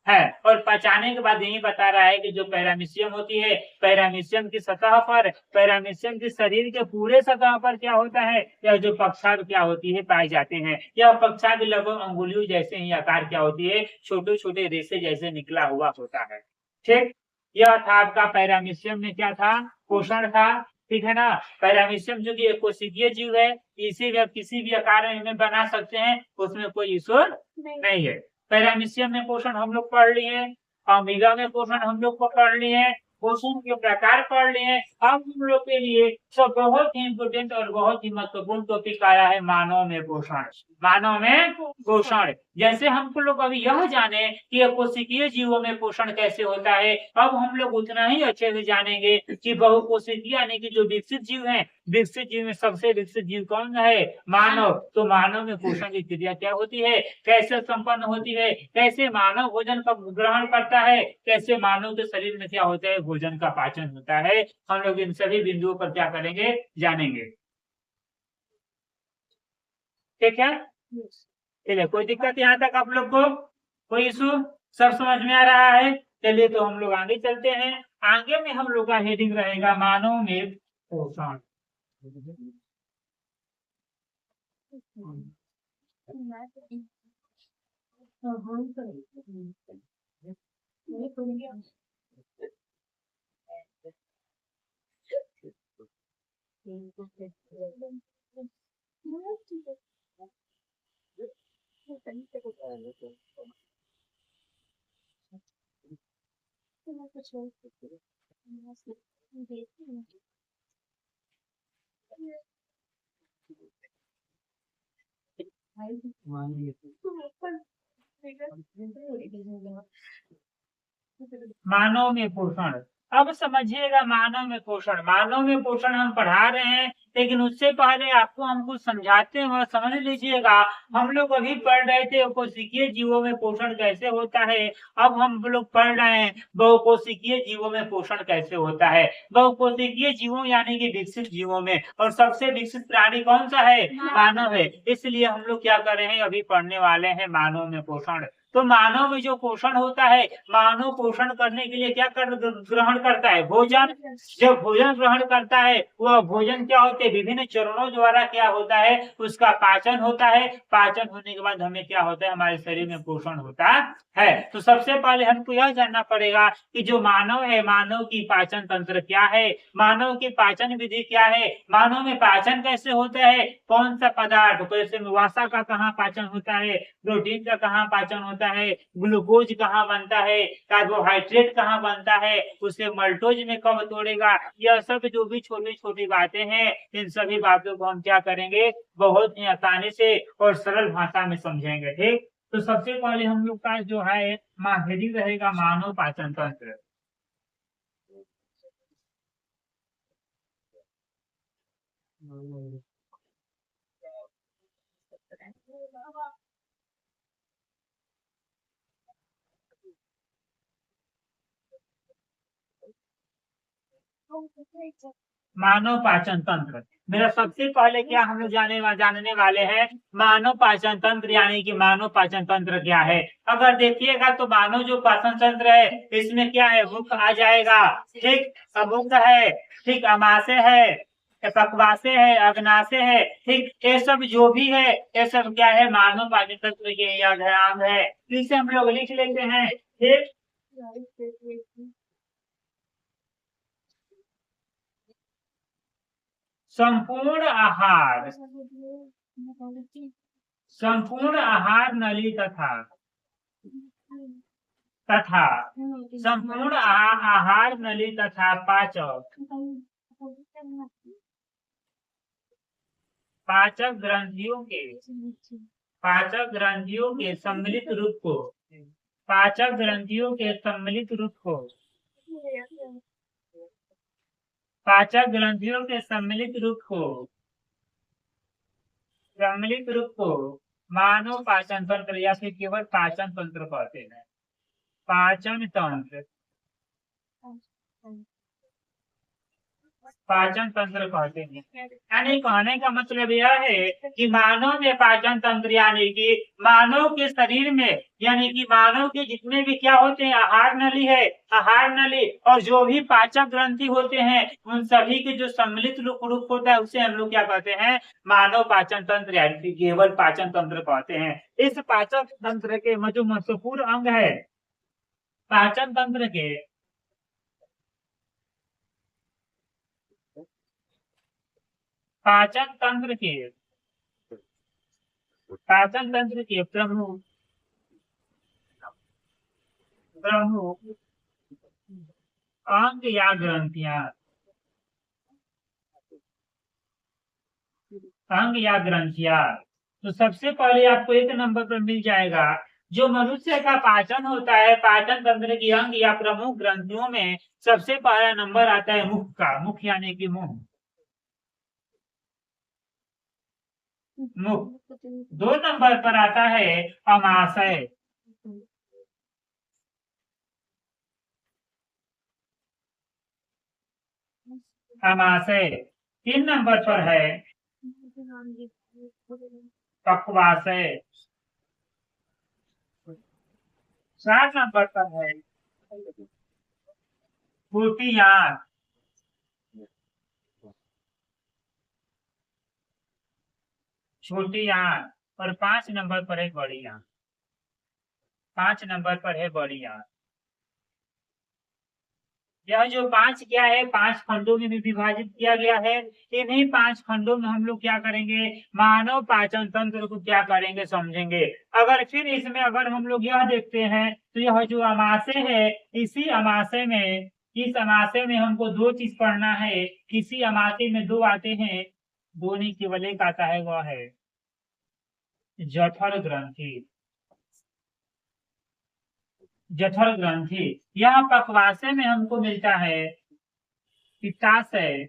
है। और पचाने के बाद यही बता रहा है कि जो पैरामीशियम होती है, पैरामीशियम की सतह पर, पैरामीशियम के शरीर के पूरे सतह पर क्या होता है, यह जो पक्षाघ क्या होती है, पाए जाते हैं। यह पक्षाघ लगभग अंगुलियों जैसे ही आकार क्या होती है, छोटे छोटे रेशे जैसे निकला हुआ होता है। ठीक, यह था आपका पैरामीशियम में क्या था, पोषण था। ठीक है ना। पैरामीशियम जो कि एक कोशिकीय जीव है, इसी व किसी भी आकार में बना सकते हैं, उसमें कोई इशू नहीं है। पैरामीशियम में पोषण हम लोग पढ़ लिए, ओमेगा में पोषण हम लोग को पढ़ लिए, पोषण के प्रकार पढ़ लिए। अब हम लोग के लिए सब बहुत ही इम्पोर्टेंट और बहुत ही महत्वपूर्ण टॉपिक आया है, मानव में पोषण। मानव में पोषण, जैसे हम लोग अभी यह जाने कि कोशिकीय जीवों में पोषण कैसे होता है, अब हम लोग उतना ही अच्छे से जानेंगे कि बहुकोशिकीय यानी कि जो विकसित जीव हैं, विकसित जीव में सबसे विकसित जीव कौन है, मानव। तो मानव में पोषण की क्रिया क्या होती है, कैसे संपन्न होती है, कैसे मानव भोजन का ग्रहण करता है, कैसे मानव के शरीर में क्या होता है, भोजन का पाचन होता है। हम लोग इन सभी बिंदुओं पर क्या करेंगे, जानेंगे। ठीक है, चलिए, कोई दिक्कत यहाँ तक आप लोग को, कोई इशू, सब समझ में आ रहा है। चलिए तो हम लोग आगे चलते हैं। आगे में हम लोग का हेडिंग रहेगा मानव में पोषण। मानव में पोषण, अब समझिएगा मानव में पोषण। मानव में पोषण हम पढ़ा रहे हैं, लेकिन उससे पहले आपको हम कुछ समझाते हैं, समझ लीजिएगा। हम लोग अभी पढ़ रहे थे कोशिकीय जीवों में पोषण कैसे होता है, अब हम लोग पढ़ रहे हैं बहुकोशिकीय जीवों में पोषण कैसे होता है। बहुकोशिकीय जीवों यानी कि विकसित जीवों में, और सबसे विकसित प्राणी कौन सा है, मानव है। इसलिए हम लोग क्या कर रहे हैं, अभी पढ़ने वाले हैं मानव में पोषण। तो मानव में जो पोषण होता है, मानव पोषण करने के लिए क्या ग्रहण करता है, भोजन। जब भोजन ग्रहण करता है, वह भोजन क्या होते हैं, विभिन्न चरणों द्वारा क्या होता है, उसका पाचन होता है। पाचन होने के बाद हमें क्या होता है, हमारे शरीर में पोषण होता है। तो सबसे पहले हमको यह जानना पड़ेगा कि जो मानव है, मानव की पाचन तंत्र क्या है, मानव की पाचन विधि क्या है, मानव में पाचन कैसे होता है, कौन सा पदार्थ, जैसे वसा का कहाँ पाचन होता है, प्रोटीन का कहाँ पाचन होता है, ग्लूकोज कहाँ बनता है, कार्बोहाइड्रेट कहाँ बनता है, उसे मल्टोज में कब तोड़ेगा। यह सब जो भी छोटी छोटी बातें हैं, इन सभी बातों को हम क्या करेंगे, बहुत ही आसानी से और सरल भाषा में समझेंगे। ठीक, तो सबसे पहले हम लोग का जो है हेडिंग रहेगा मानव पाचन तंत्र। मानव पाचन तंत्र, मेरा सबसे पहले क्या हम लोग जानने वाले हैं, मानव पाचन तंत्र यानी कि मानव पाचन तंत्र क्या है। अगर देखिएगा तो मानव जो पाचन तंत्र है, इसमें क्या है, मुख आ जाएगा। ठीक, मुख है, ठीक, अमाशय है, पक्वाशय है, अग्नाशय है। ठीक, ये सब जो भी है, ये सब क्या है, मानव पाचन तंत्र के अंग है। इसे हम लोग लिख लेते हैं। ठीक, संपूर्ण आहार, संपूर्ण आहार नली तथा तथा संपूर्ण आहार नली तथा पाचक, पाचक ग्रंथियों के, पाचक ग्रंथियों के सम्मिलित रूप को, पाचक ग्रंथियों के सम्मिलित रूप को पाचक ग्रंथियों के सम्मिलित रूप को मानव पाचन तंत्र या फिर केवल पाचन तंत्र कहते हैं। पाचन तंत्र कहते हैं। यानी कहने का मतलब यह है कि मानव में पाचन तंत्र यानी कि मानव के शरीर में यानी कि मानव के जितने भी क्या होते हैं, आहार नली और जो भी पाचक ग्रंथि होते हैं, उन सभी के जो सम्मिलित रूप होता है उसे हम लोग क्या कहते हैं, मानव पाचन तंत्र यानी कि केवल पाचन तंत्र कहते हैं। इस पाचन तंत्र के जो महत्वपूर्ण अंग है पाचन तंत्र के पाचन तंत्र के प्रमुख अंग या ग्रंथियां तो सबसे पहले आपको एक नंबर पर मिल जाएगा जो मनुष्य का पाचन होता है। पाचन तंत्र की अंग या प्रमुख ग्रंथियों में सबसे पहला नंबर आता है मुख यानी कि मुख। 2 नंबर पर आता है अमाशय। अमाशय 3 नंबर पर है पक्वाशय। 4 नंबर पर है छोटी आंत। और 5 नंबर पर है बड़ी आंत। 5 नंबर पर है बड़ी आंत। यह जो 5 क्या है, 5 खंडों में भी विभाजित किया गया है। इन्हीं 5 खंडों में हम लोग क्या करेंगे, मानव पाचन तंत्र को क्या करेंगे समझेंगे। अगर फिर इसमें अगर हम लोग यह देखते हैं तो यह जो अमाशय है, इस अमाशय में हमको 2 चीज पढ़ना है। किसी अमाशय में 2 आते हैं, 2 नहीं केवल एक आता है, वह है जठर ग्रंथि। यह पक्वाशय में हमको मिलता है पित्ताशय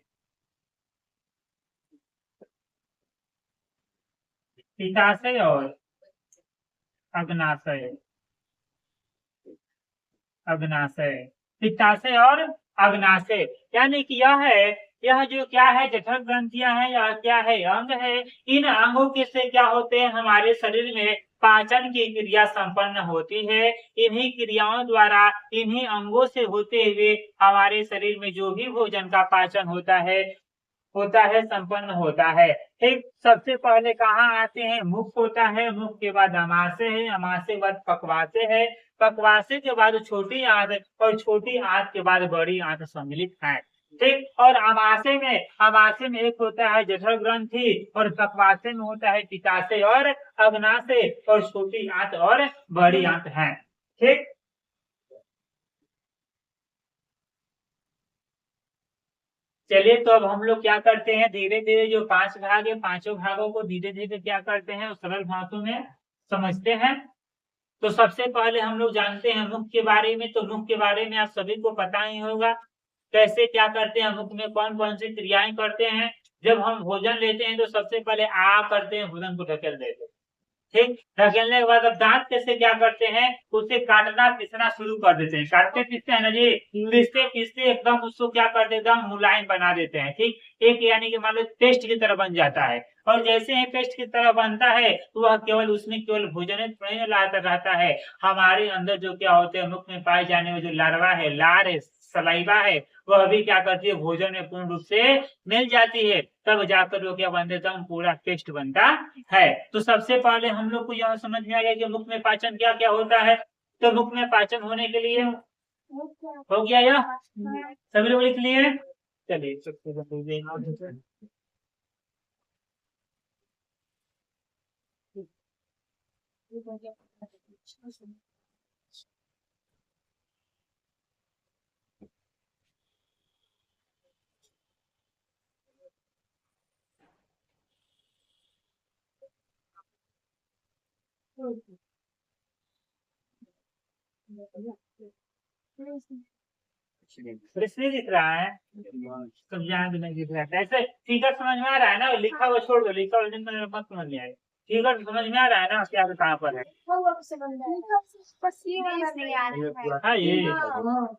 और अग्नाशय। पित्ताशय और अग्नाशय यानी कि यह जो क्या है, जठर ग्रंथियां हैं, यह क्या है, अंग है। इन अंगों के से क्या होते हैं, हमारे शरीर में पाचन की क्रिया संपन्न होती है। इन्हीं क्रियाओं द्वारा इन्हीं अंगों से होते हुए हमारे शरीर में जो भी भोजन का पाचन होता है संपन्न होता है। ठीक, सबसे पहले कहाँ आते हैं, मुख होता है। मुख के बाद अमाशय है। अमाशय के बाद पक्वाशय है। पक्वाशय के बाद छोटी आंत और छोटी आंत के बाद बड़ी आंत सम्मिलित है। ठीक, और अमाशय में एक होता है जठर ग्रंथि और पक्वाशय में होता है पित्ताशय और अग्नाशय और छोटी आंत और बड़ी आंत है। ठीक, चलिए तो अब हम लोग क्या करते हैं, धीरे धीरे जो 5 भाग है, पांचों भागों को धीरे धीरे क्या करते हैं, सरल भाषाओं में समझते हैं। तो सबसे पहले हम लोग जानते हैं मुख के बारे में। तो मुख के बारे में आप सभी को पता ही होगा कैसे क्या करते हैं, मुख में कौन कौन सी क्रियाएं करते हैं। जब हम भोजन लेते हैं तो सबसे पहले आ करते हैं, भोजन को ढकेल देते हैं। ठीक, धकेलने के बाद अब दांत कैसे क्या करते हैं, उसे काटना पीसना शुरू कर देते हैं। काटते पीसते हैं ना जी, पीसते पीसते एकदम उसको क्या कर देते हैं, मुलायम बना देते हैं। ठीक, एक यानी कि मान लो पेस्ट की तरह बन जाता है। और जैसे ही पेस्ट की तरह बनता है तो वह केवल भोजन नहीं रहता है, हमारे अंदर जो क्या होते हैं, मुख में पाए जाने वाले जो लार्वा है, लार है, सलाइवा है, वह भी क्या करती है, भोजन में पूर्ण रूप से मिल जाती है। तब जाकर वो क्या बन देता है, पूरा टेस्ट बनता है। तो सबसे पहले हम लोग को यह समझ में आ गया कि मुख में पाचन क्या क्या होता है। तो मुख में पाचन होने के लिए हो गया यह, सभी लोग लिख लिए। चलिए प्रश्न दिख रहा है, समझाने नहीं दिख रहा है। ऐसे फिगर समझ में आ रहा है ना, लिखा हुआ छोड़ दो, लिखा हुआ मत समझ में आए। फिगर समझ में आ रहा है ना, क्या कहाँ पर है? हाँ ये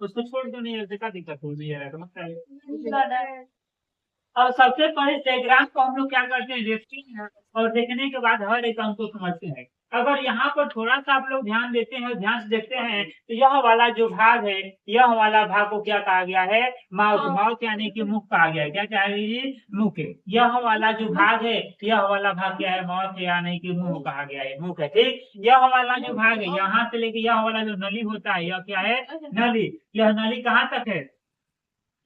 उसको छोड़ दो, नहीं ऐसे का दिक्कत हो रही है समझता। और सबसे पहले डायग्राम को हम लोग क्या करते हैं, देखते हैं और देखने के बाद हर एक अंक को समझते हैं। अगर यहाँ पर थोड़ा सा आप लोग ध्यान देते हैं, ध्यान से देखते हैं, तो यह वाला जो भाग है, यह वाला भाग को क्या कहा गया है? माउथ। माउथ यानी कि मुख कहा गया है। क्या कहा गया जी? मुख। यह वाला जो भाग है, यह वाला भाग क्या है? माउथ यानी कि मुंह कहा गया है, मुख है। ठीक, यह वाला जो भाग है, यहाँ से लेके यह वाला जो नली होता है, यह क्या है? नली। यह नली कहाँ तक है?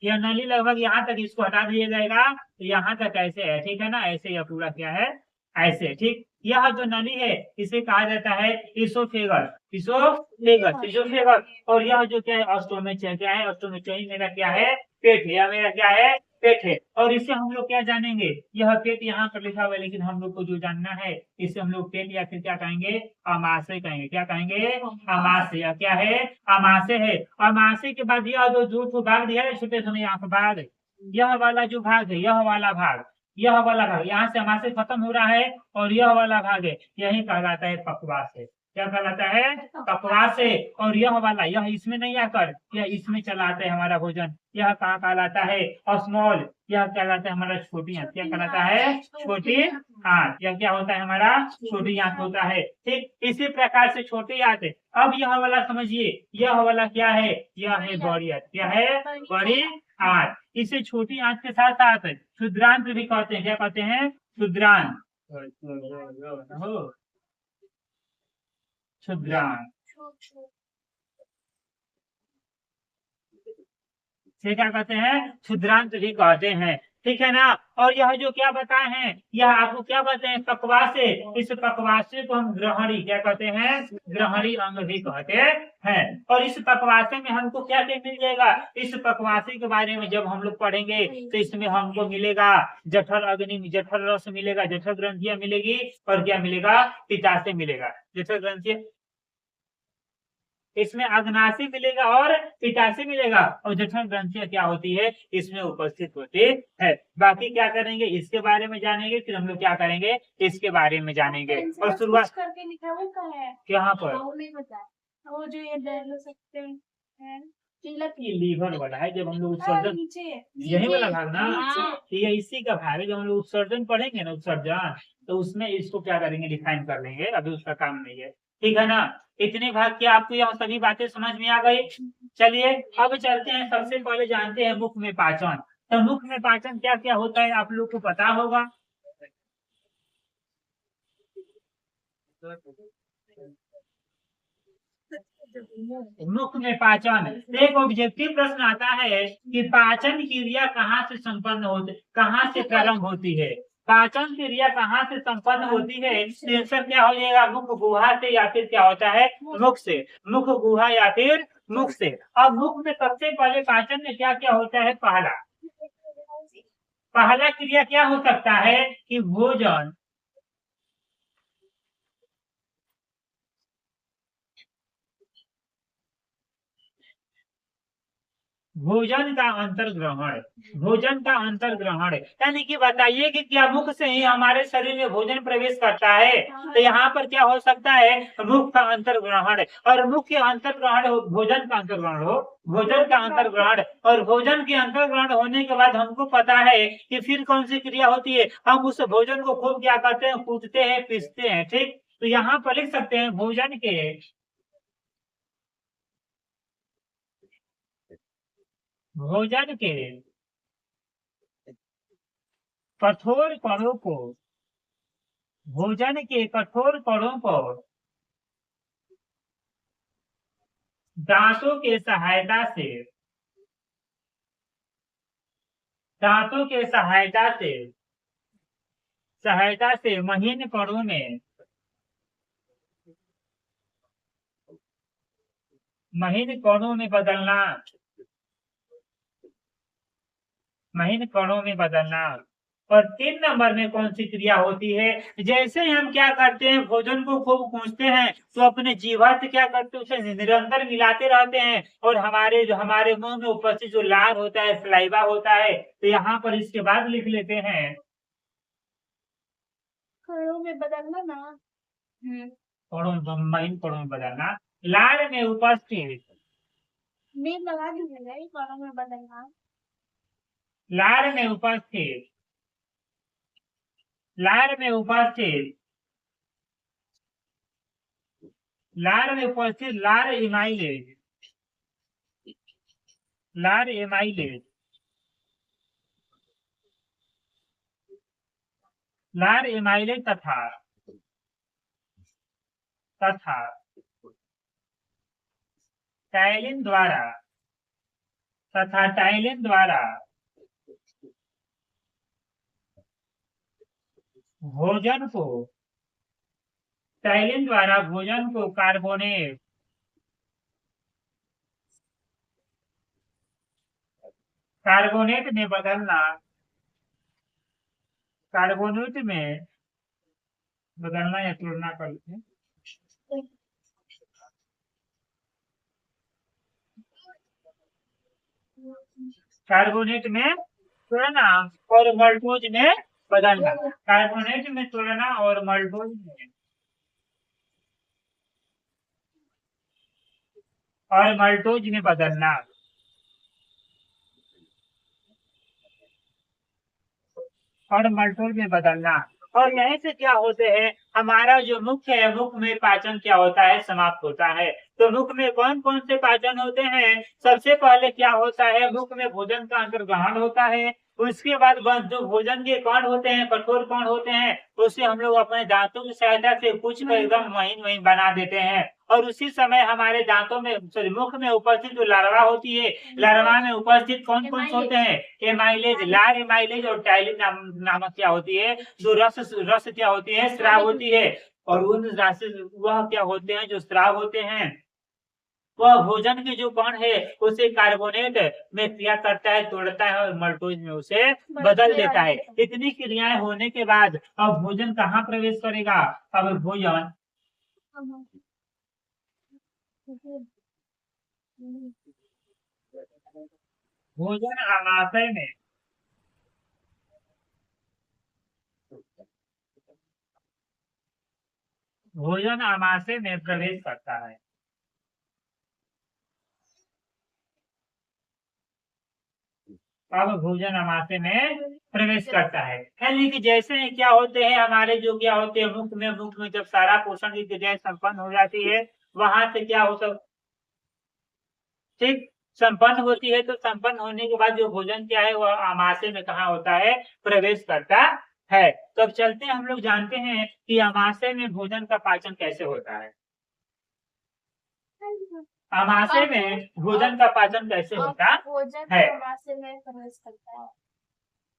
यह नली लगभग यहाँ तक, इसको हटा दिया जाएगा तो यहाँ तक ऐसे है, ठीक है ना? ऐसे यह पूरा क्या है? ऐसे। ठीक, यह जो नली है इसे कहा जाता है इसोफेगस। Oesophagus, oesophagus. और यह जो क्या है? स्टोमच है। क्या है? स्टोमच। मेरा क्या है? पेट है। यह मेरा क्या है? पेट है। और इससे हम लोग क्या जानेंगे? यह पेट यहाँ पर लिखा हुआ है, लेकिन हम लोग को जो जानना है, इसे हम लोग पेट या फिर क्या कहेंगे? अमाशय कहेंगे। क्या कहेंगे? अमाशय। क्या है? अमाशय है। अमाशय के बाद यह जो भाग दिया है छोटे समय यहाँ पर भाग, यह वाला जो भाग है, यह वाला भाग, यह वाला भाग यहाँ से अमाशय खत्म हो रहा है, और यह वाला भाग है, यही कहलाता है पक्वास है। क्या कहलाता है? पक्वास है। और यह वाला, यह इसमें नहीं आकर यह इसमें चला आता है हमारा भोजन, यह कहाँ कहलाता है? स्मॉल। यह क्या कहलाता है? हमारा छोटी आंत। क्या कहलाता है? छोटी आंत। यह क्या होता है? हमारा छोटी आंत होता है। ठीक, इसी प्रकार से छोटी आंत है। अब यह वाला समझिए, यह वाला क्या है? यह है बड़ी आंत। क्या है? बड़ी आंत। इसे छोटी आंत के साथ साथ क्षुद्रांत भी कहते हैं। क्या कहते हैं? क्षुद्रांत। क्षुद्रांत से क्या कहते हैं? क्षुद्रांत भी कहते हैं। ठीक है ना? और यह जो क्या बताए हैं, यह आपको क्या बताते हैं? पक्वासे। इस पक्वासे को हम ग्रहणी क्या कहते हैं? ग्रहणी अंग भी कहते हैं। और इस पक्वासे में हमको क्या क्या मिल जाएगा? इस पक्वासे के बारे में जब हम लोग पढ़ेंगे तो इसमें हमको मिलेगा जठर अग्नि, जठर रस मिलेगा, जठर ग्रंथियां मिलेगी, और क्या मिलेगा? पित्ताशय मिलेगा। जठर ग्रंथियां, इसमें अग्नाशय मिलेगा और पित्ताशय मिलेगा, और जठर ग्रंथियां क्या होती है? इसमें उपस्थित होती है। बाकी क्या करेंगे? इसके बारे में जानेंगे, फिर हम लोग क्या करेंगे? इसके बारे में जानेंगे। और शुरुआत करके लिखा वो कहाँ है? यहाँ पर वो नहीं पता। वो जो ये डाल सकते हैं, ये लीवर वाला है, जब हम लोग उत्सर्जन, यही वाला भाग ना, तो ये इसी का भाग है। जब हम लोग उत्सर्जन पढ़ेंगे ना, उत्सर्जन, तो उसमें इसको क्या करेंगे? डिफाइन कर लेंगे, अभी उसका काम नहीं है। ठीक है ना? इतने भाग की आपको यह सभी बातें समझ में आ गई। चलिए अब चलते हैं, सबसे पहले जानते हैं मुख में पाचन। तो मुख में पाचन क्या क्या होता है आप लोग को पता होगा। मुख में पाचन, एक ऑब्जेक्टिव प्रश्न आता है कि पाचन क्रिया कहाँ से संपन्न होती, कहाँ से प्रारंभ होती है? पाचन क्रिया कहाँ से संपन्न होती है? आंसर क्या हो जाएगा? मुख गुहा से, या फिर क्या होता है? मुख से। मुख गुहा या फिर मुख से। अब मुख में सबसे पहले पाचन में क्या क्या होता है? पहला पहला क्रिया क्या हो सकता है कि भोजन, भोजन का अंतर्ग्रहण, भोजन का अंतर्ग्रहण, यानी कि बताइए कि क्या मुख से ही हमारे शरीर में भोजन प्रवेश करता है? तो यहाँ पर क्या हो सकता है? मुख का अंतर्ग्रहण। और मुख के अंतर्ग्रहण हो, भोजन का अंतर्ग्रहण हो, भोजन का अंतर्ग्रहण, और भोजन के अंतर्ग्रहण होने के बाद हमको पता है कि फिर कौन सी क्रिया होती है? हम उस भोजन को खूब क्या करते हैं? कूटते हैं, पीसते हैं। ठीक, तो यहाँ पर लिख सकते हैं भोजन के, भोजन के कठोर कणों को, भोजन के कठोर कणों को दांतों के सहायता से, दांतों के सहायता से महीन कणों में, महीन कणों में बदलना, महीन कणों में बदलना। और 3 नंबर में कौन सी क्रिया होती है? जैसे ही हम क्या करते हैं, भोजन को खूब कूचते हैं, तो अपने जीवा से क्या करते हैं, उसे निरंतर मिलाते रहते हैं, और हमारे मुंह में उपस्थित जो लार होता है, सलाइवा होता है, तो यहाँ पर इसके बाद लिख लेते हैं। खड़ों में बदलना ना। पढ़ो में बदलना। लार में उपस्थित, मीम लगा दीजिएगा, खड़ों में बदलना। लार में उपस्थित, लार में उपस्थित, लार में उपस्थित लार एमाइलेज, लार एमाइलेज, लार एमाइलेज तथा तथा टाइलिन द्वारा, तथा टाइलिन द्वारा भोजन को, टाइलिन द्वारा भोजन को कार्बोनेट, कार्बोनेट में बदलना, कार्बोनेट में बदलना या तुलना करते हैं। कार्बोनेट में तुलना और मल्टोज में बदलना, कार्बोनेट में तुलना और मल्टोज में, और मल्टोज में बदलना, और मल्टोज में बदलना। और यहीं से क्या होते हैं, हमारा जो मुख्य है, मुख में पाचन क्या होता है, समाप्त होता है। तो मुख में कौन कौन से पाचन होते हैं? सबसे पहले क्या होता है, मुख में भोजन का अंतर्ग्रहण होता है। उसके बाद जो भोजन के कण होते हैं, कठोर कण होते हैं, उसे हम लोग अपने दांतों की सहायता से कुछ को एकदम महीन महीन बना देते हैं, और उसी समय हमारे दांतों में, सॉरी, मुख में उपस्थित जो लार्वा होती है, लार्वा में उपस्थित कौन कौन से होते हैं? एमाइलेज, लार एमाइलेज और टाइलिन नामक क्या होती है, जो रस रस क्या होती है, स्राव होती है। और उन रस, वह क्या होते हैं, जो स्राव होते हैं, वह भोजन के जो कण है उसे कार्बोनेट में क्रिया करता है, तोड़ता है, और मल्टोज में उसे बदल देता है। इतनी क्रियाएं होने के बाद अब भोजन कहाँ प्रवेश करेगा? अब भोजन भोजन आमाशय में, भोजन आमाशय में प्रवेश करता है। अब भोजन आमाशय में प्रवेश करता है, यानी कि जैसे ही क्या होते हैं, हमारे जो क्या होते हैं, मुख में जब सारा पोषण की क्रियाएं संपन्न हो जाती है, वहां से क्या होता, ठीक, संपन्न होती है, तो संपन्न होने के बाद जो भोजन क्या है, वह आमाशय में कहाँ होता है, प्रवेश करता है। तो अब चलते हैं, हम लोग जानते हैं कि आमाशय में भोजन का पाचन कैसे होता है। आमाशय में भोजन का पाचन कैसे होता भोजन है? आमाशय में प्रवेश करता है।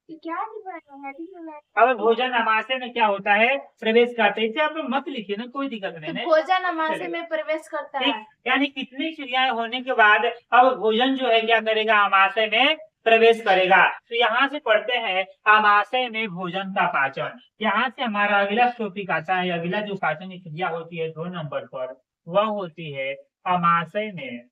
क्या अब भोजन आमाशय में क्या होता है, प्रवेश करते हैं। इसे आप लोग मत लिखिए ना, कोई दिक्कत नहीं है। भोजन आमाशय में प्रवेश करता है, यानी कितनी क्रियाएं होने के बाद अब भोजन जो है क्या करेगा, आमाशय में प्रवेश करेगा। तो यहाँ से पढ़ते हैं आमाशय में भोजन का पाचन। यहाँ से हमारा अगला टॉपिक आता है, अगला जो पाचन की क्रिया होती है 2 नंबर पर, वह होती है आमाशय में,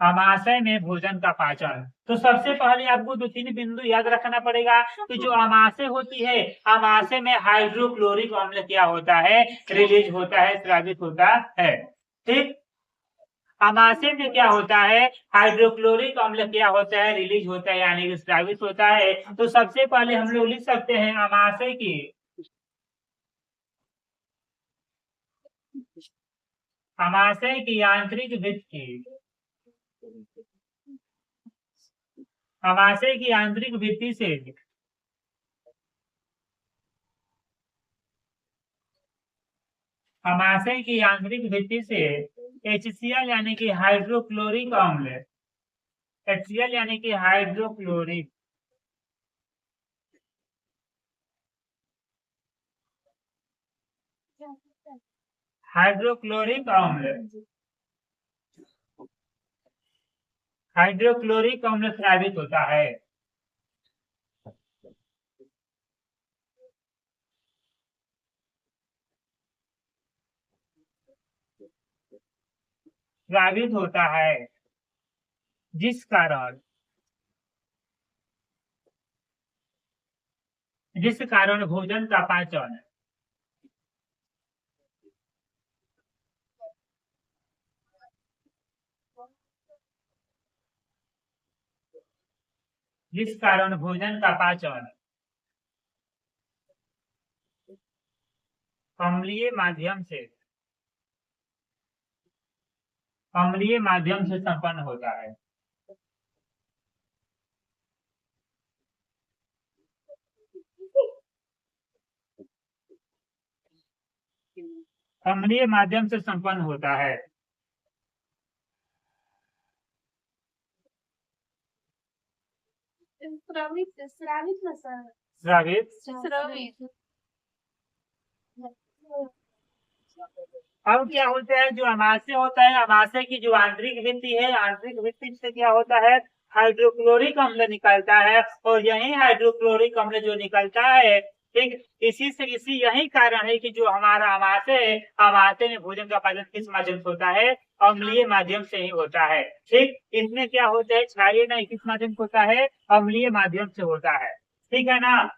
आमाशय में भोजन का पाचन। तो सबसे पहले आपको 2-3 बिंदु याद रखना पड़ेगा कि जो आमाशय होती है, आमाशय में हाइड्रोक्लोरिक अम्ल क्या होता है, रिलीज होता है, स्रावित होता है। ठीक, आमाशय में क्या होता है, हाइड्रोक्लोरिक अम्ल क्या होता है, रिलीज होता है, यानी कि स्रावित होता है। तो सबसे पहले हम लोग लिख सकते हैं आमाशय की, आमाशय की यांत्रिक भित्ति, आमाशय की आंतरिक भित्ति से, आमाशय की आंतरिक भित्ति से HCl यानी कि हाइड्रोक्लोरिक अम्ल, HCl यानी कि हाइड्रोक्लोरिक हाइड्रोक्लोरिक अम्ल, हाइड्रोक्लोरिक अम्ल स्रावित होता है। स्रावित होता है जिस कारण भोजन का पाचन जिस कारण भोजन का पाचन अम्लीय माध्यम से संपन्न होता है। अम्लीय माध्यम से संपन्न होता है। स्रावित स्रावित ना सर, स्रावित स्रावित। अब क्या होता है, जो अमाशय होता है, अमाशय की जो आंतरिक भित्ति है, आंतरिक भित्ति से क्या होता है, हाइड्रोक्लोरिक अम्ल निकलता है। और यही हाइड्रोक्लोरिक अम्ल जो निकलता है, ठीक, इसी यही कारण है कि जो हमारा अमाशय है, अमाशय में भोजन का पाचन किस माध्यम से होता है, अम्लीय माध्यम से ही होता है। ठीक, इसमें क्या होता है, क्षारीय नहीं, किस माध्यम से होता है, अम्लीय माध्यम से होता है। ठीक है ना।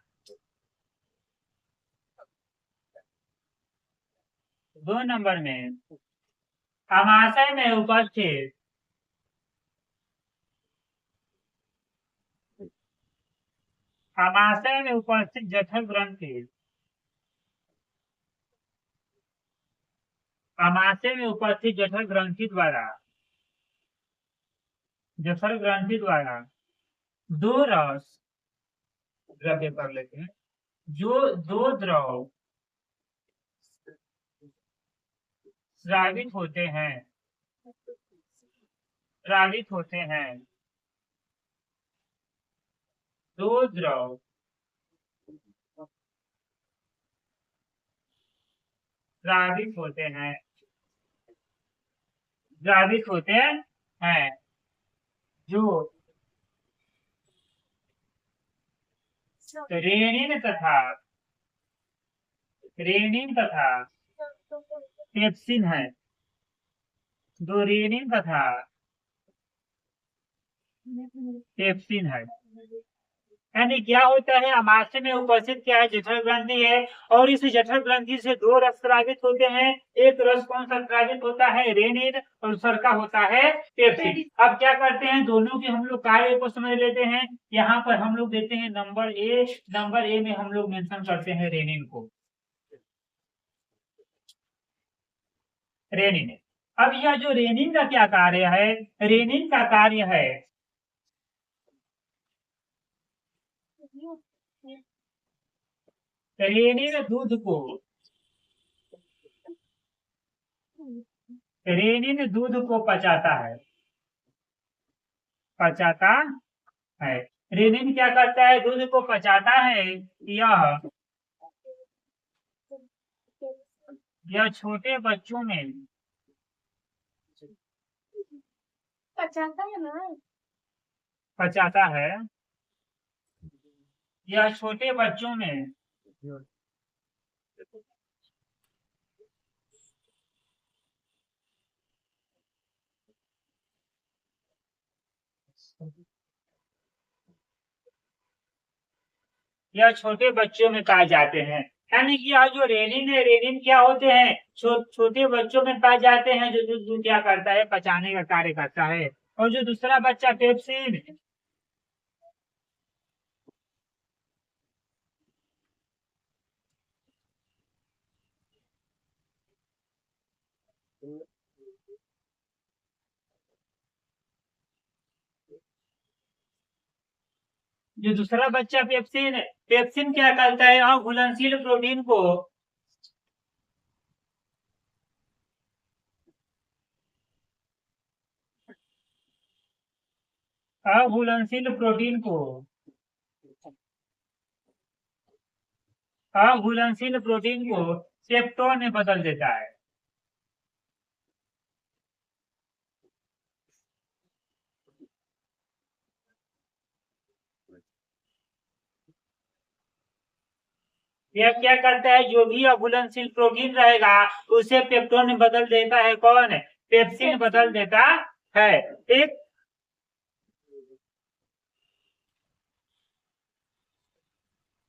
2 नंबर में अमाशय में उपस्थित जठर ग्रंथि, अमाशय में उपस्थित जठर ग्रंथि द्वारा दो रस द्रव्य कर लेते हैं, जो दो द्रव स्रावित होते हैं, दो द्रव स्रावित होते हैं, जो रेनिन तथा पेप्सिन है। दो रेनिन तथा पेप्सिन है। यानी क्या होता है, अमाशय में उपस्थित क्या है, जठर ग्रंथि है, और इस जठर ग्रंथि से दो रस स्रावित होते हैं। एक रस कौन सा स्रावित होता है, रेनिन, और दूसरा का होता है पेप्सिन। अब क्या करते हैं, दोनों के हम लोग कार्य को समझ लेते हैं। यहाँ पर हम लोग देते हैं नंबर ए में हम लोग मेंशन करते हैं रेनिन को, रेनिन। अब यह जो रेनिन का क्या कार्य है, रेनिन का कार्य है रेनिन दूध को पचाता है। रेनिन क्या करता है, दूध को पचाता है। यह छोटे बच्चों में पचाता है। यह छोटे बच्चों में पाए जाते हैं। यानी कि यह जो रेनिन है, रेनिन क्या होते हैं, छोटे बच्चों में पाए जाते हैं, जो दूध क्या करता है, पचाने का कार्य करता है। और जो दूसरा बच्चा पेप्सिन, पेप्सिन क्या करता है, अघुलनशील प्रोटीन को अघुलनशील प्रोटीन को पेप्टोन में बदल देता है। यह क्या करता है, जो भी अघुलनशील प्रोटीन रहेगा उसे पेप्टोन में बदल देता है। कौन? पेप्सिन बदल देता है। ठीक,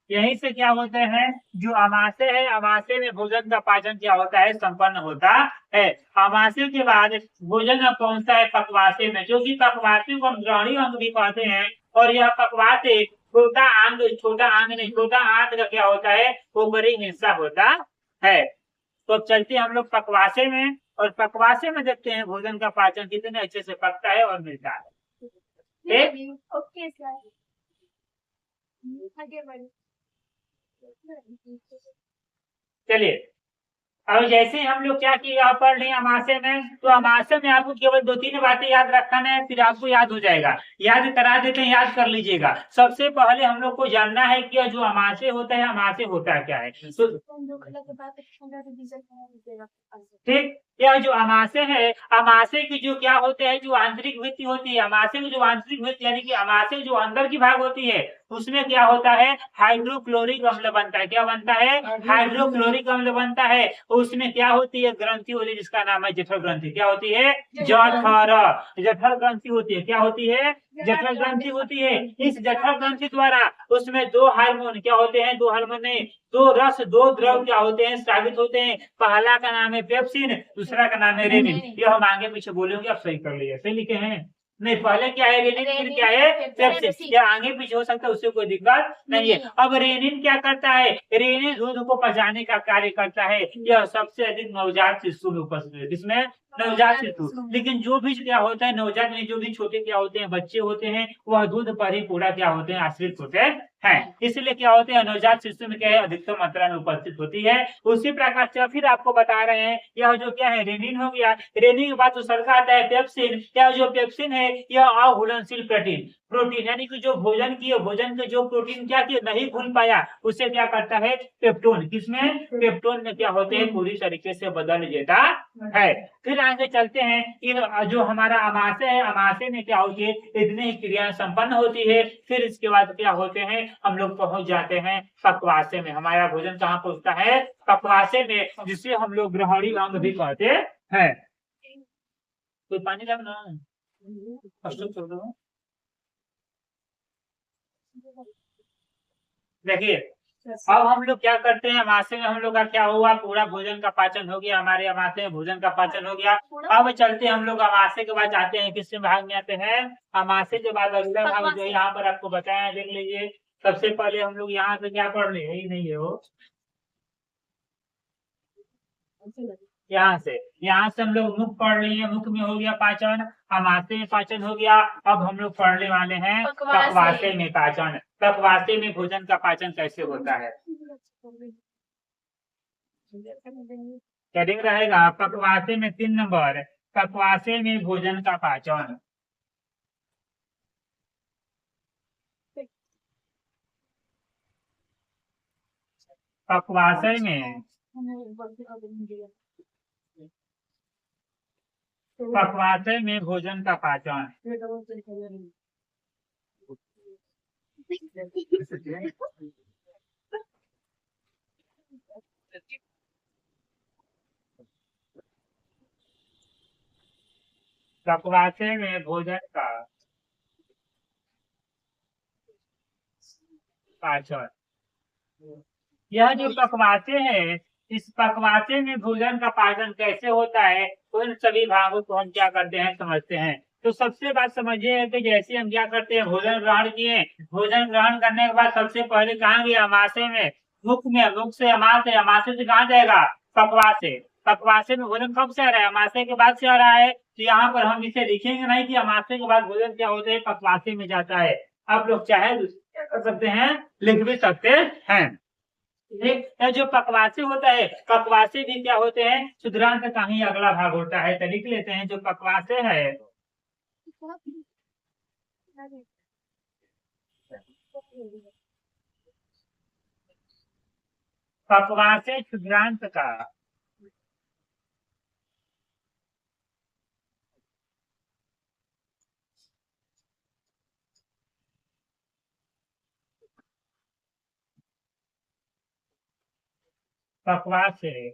यहीं से क्या होते हैं, जो अमाशय है, अमाशय में भोजन का पाचन क्या होता है, संपन्न होता है। अमाशय के बाद भोजन अब पहुंचता है पक्वाशय में, जो कि पक्वाशय को हम ग्रहणी अंग भी कहते हैं। और यह पक्वाशय छोटा अंग, छोटा अंग नहीं, छोटा आंत का क्या होता है, ऊपरी हिस्सा होता है। तो अब चलते हैं हम लोग पक्वाशय में, और पक्वाशय में देखते हैं भोजन का पाचन कितने अच्छे से पकता है और मिलता है। ठीक, ओके सर, आगे बढ़िए। चलिए, अब जैसे हम लोग क्या किए, आप पढ़ रहे हैं अमाशय में, तो अमाशय में आपको केवल 2-3 बातें याद रखना है, फिर आपको याद हो जाएगा। याद करा देते हैं, याद कर लीजिएगा। सबसे पहले हम लोग को जानना है कि जो अमाशय होता है, अमाशय होता क्या है। तो ठीक, यह जो अमाशय है, अमाशय की जो क्या होते हैं, जो आंतरिक भित्ति होती है, अमाशय में जो आंतरिक भित्ति यानी कि अमाशय जो अंदर की भाग होती है, उसमें क्या होता है, हाइड्रोक्लोरिक अम्ल बनता है। क्या बनता है? हाइड्रोक्लोरिक अम्ल बनता है। उसमें क्या होती है, ग्रंथि होती है जिसका नाम है जठर ग्रंथि। क्या होती है? जठर, जठर ग्रंथि होती है। क्या होती है? जठर ग्रंथि होती है। इस जठर ग्रंथि द्वारा उसमें 2 हार्मोन क्या होते हैं, 2 हार्मोन नहीं, 2 रस, 2 द्रव क्या होते हैं, स्रावित होते हैं। पहला का नाम है पेप्सिन, दूसरा का नाम है रेनिन। ये हम आगे पीछे बोलेंगे, आप सही कर लीजिए। सही लिखे हैं? नहीं, पहले क्या है रेनिन, फिर क्या है पेप्सिन। या आगे पीछे हो सकता है, उससे कोई दिक्कत नहीं है। अब रेनिन क्या करता है, रेनिन दूध को पचाने का कार्य करता है। यह सबसे अधिक नवजात शिशु में उपस्थित है। किसमें? नवजात शिशु। लेकिन जो भी क्या होता है, नवजात में जो भी छोटे क्या होते हैं, बच्चे होते हैं, वह दूध पर ही पूरा क्या होते हैं, आश्रित होते हैं। इसलिए क्या होते हैं, नवजात शिशु में क्या है, अधिकतम मात्रा में उपस्थित होती है। उसी प्रकार से फिर आपको बता रहे हैं, यह जो क्या है, रेनिन हो गया। रेनिन के बाद दूसरा का आता है पेप्सिन। क्या जो पेप्सिन है, यह अघुलनशील प्रोटीन, प्रोटीन यानी कि जो भोजन किए, भोजन के जो प्रोटीन क्या किए, नहीं घुल पाया, उसे क्या करता है, पेप्टोन। किसमें? पेप्टोन में क्या होते हैं, पूरी तरीके से बदल देता है। फिर आगे चलते हैं, जो हमारा अमाशय है, अमाशय में क्या होती है, इतनी ही क्रियाएं संपन्न होती है। फिर इसके बाद क्या होते हैं, हम लोग पहुंच जाते हैं पक्वाशय में। हमारा भोजन कहाँ पहुंचता है? पक्वाशय में, जिसे हम लोग ग्रहणी अंग भी कहते हैं। कोई पानी लाना, देखिए अब हम लोग क्या करते हैं, अमाशय में हम लोग का क्या हुआ, पूरा भोजन का पाचन हो गया, हमारे अमाशय में भोजन का पाचन हो गया। अब चलते हैं हम लोग अमाशय के बाद जाते हैं किस भाग में आते हैं, अमाशय के बाद अगला भाग जो यहाँ पर आपको बताया, देख लीजिए। सबसे पहले हम लोग यहाँ से क्या पढ़ रहे हैं, यही नहीं है वो, यहाँ से हम लोग मुख पढ़ रहे हैं। मुख में हो गया पाचन, अमाशय में पाचन हो गया। अब हम लोग पढ़ने वाले हैं पक्वाशय में पाचन। पक्वाशय में भोजन का पाचन कैसे होता है, हेडिंग रहेगा पक्वाशय में 3 नंबर, पक्वाशय में भोजन का पाचन। पक्वाशय में, पक्वाशय में भोजन का पाचन। पक्वाशय में भोजन का पाचन। यह जो पक्वाशय है, इस पक्वाशय में भोजन का पाचन कैसे होता है, उन सभी भागों को हम क्या करते हैं, समझते हैं। तो सबसे बात समझिए कि जैसे हम क्या करते हैं, भोजन ग्रहण किए, भोजन ग्रहण करने के बाद सबसे पहले कहाँ गया, अमाशय में। मुख में, मुख से अमाशय, अमाशय से कहाँ जाएगा, पक्वाशय। पक्वाशय में भोजन कब से आ रहा है, अमाशय के बाद से आ रहा है। तो यहाँ पर हम इसे लिखेंगे नहीं कि अमाशय के बाद भोजन क्या होता है, पक्वाशय में जाता है। आप लोग चाहे क्या कर सकते हैं, लिख भी सकते हैं। एक जो पक्वाशय होता है, पक्वाशय भी क्या होते हैं, शुद्रांत का ही अगला भाग होता है। तो लिख लेते हैं, जो पक्वाशय है, पक्वा से क्षुद्रांत का पक्वा से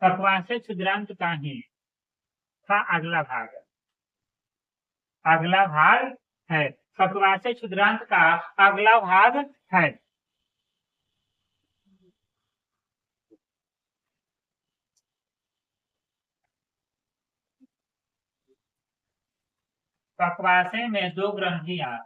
पक्वा से क्षुद्रांत का ही का अगला भाग है पक्वा से क्षुद्रांत का अगला भाग है। पक्वासे में दो ग्रंथियां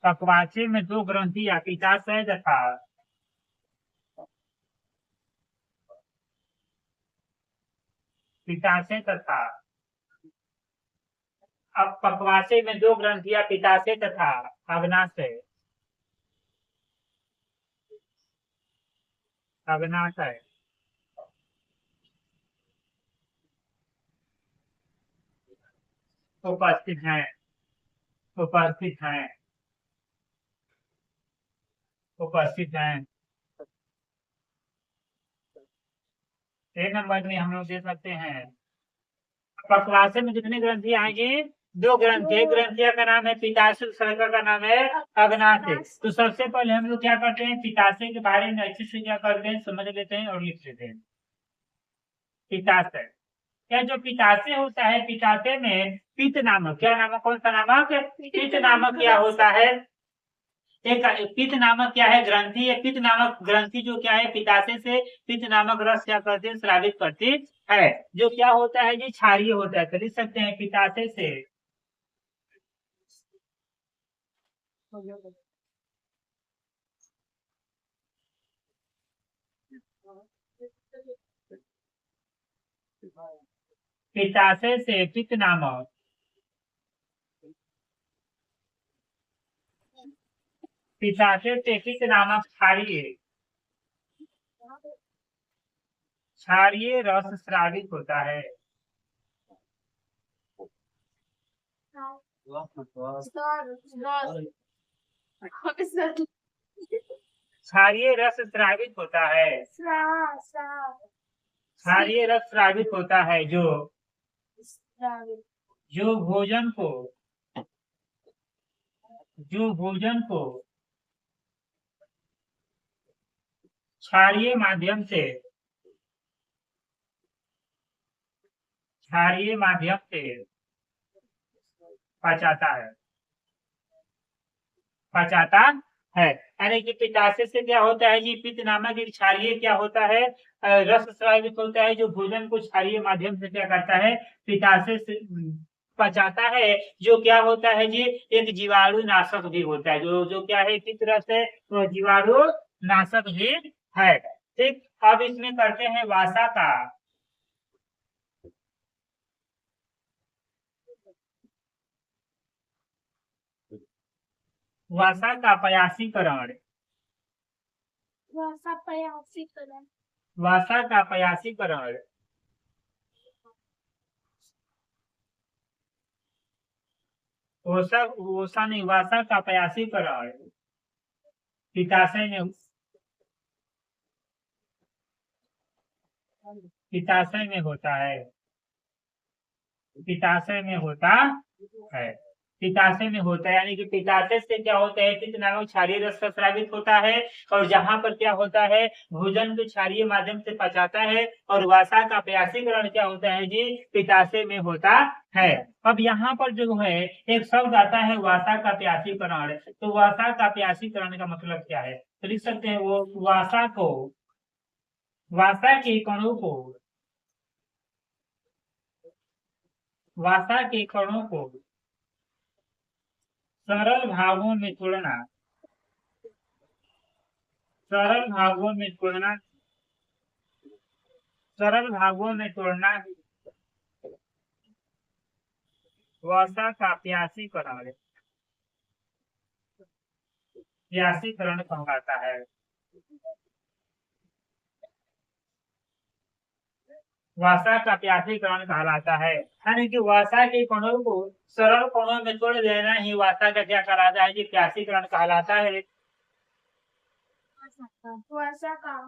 पक्वासे में दो ग्रंथियां पित्ताशय तथा अब पक्वासे में दो ग्रंथियां पित्ताशय तथा अग्नाशय उपस्थित हैं एक नंबर में हम लोग दे सकते हैं। पक्वासे में जितनी ग्रंथि आएंगी दो ग्रंथि, एक ग्रंथिया का नाम है पित्ताशय, दूसरे का नाम है अग्नाशय। तो सबसे पहले हम लोग क्या करते हैं, पित्ताशय के बारे में अच्छे से क्या करते हैं, समझ लेते हैं और लिख लेते हैं। पित्ताशय क्या, जो पित्ताशय होता है, पित्ताशय में पित्त नामक, क्या नामक, कौन सा नामक, पित्त नामक क्या होता है, एक पित्त नामक क्या है, ग्रंथि है। पित्त नामक ग्रंथि जो क्या है, पित्ताशय से पित्त नामक रस क्या करते हैं, स्रावित करती है, जो क्या होता है जी, क्षारीय होता है। तो लिख सकते हैं पित्ताशय से पित्त नामक पित्ताशय से पित्त नामक क्षारीय रस स्रावित होता है। क्षारीय रस स्रावित होता है, क्षारीय रस स्रावित होता है, जो भोजन को क्षारीय माध्यम से पचाता है। यानी कि पित्ताशय से क्या होता है जी, पित्त नामक एक क्षारीय क्या होता है, रस स्रावित होता है, जो भोजन को क्षारीय माध्यम से क्या करता है, पित्ताशय से पचाता है, जो क्या होता है जी, एक जीवाणु नाशक भी होता है, जो क्या है, पित्त रस है तो जीवाणु नाशक भी है। ठीक, अब इसमें करते हैं वासा का पयासीकरण। वासा का पयासीकरण वासा का पयासीकरण पित्ताशय में होता है। पित्ताशय में होता है, यानी कि पित्ताशय से क्या होता है, पित्त नामक क्षारीय रस का स्रावित होता है, और जहां पर क्या होता है, भोजन को क्षारीय माध्यम से पचाता है, और वासा का पयासीकरण क्या होता है जी, पित्ताशय में होता है। अब यहाँ पर जो है एक शब्द आता है वासा का पयासीकरण, तो वासा का पयासीकरण का मतलब क्या है, तो लिख सकते हैं वो वासा के कणों को सरल भागों में तोड़ना वासा का पयासीकरण प्यासीकरण कहलाता है। वसा का प्यासीकरण कहलाता है, यानी कि वसा के कणों को सरल कणों में तोड़ देना ही वसा का क्या कहलाता है, कि प्यासीकरण कहलाता है। वसा का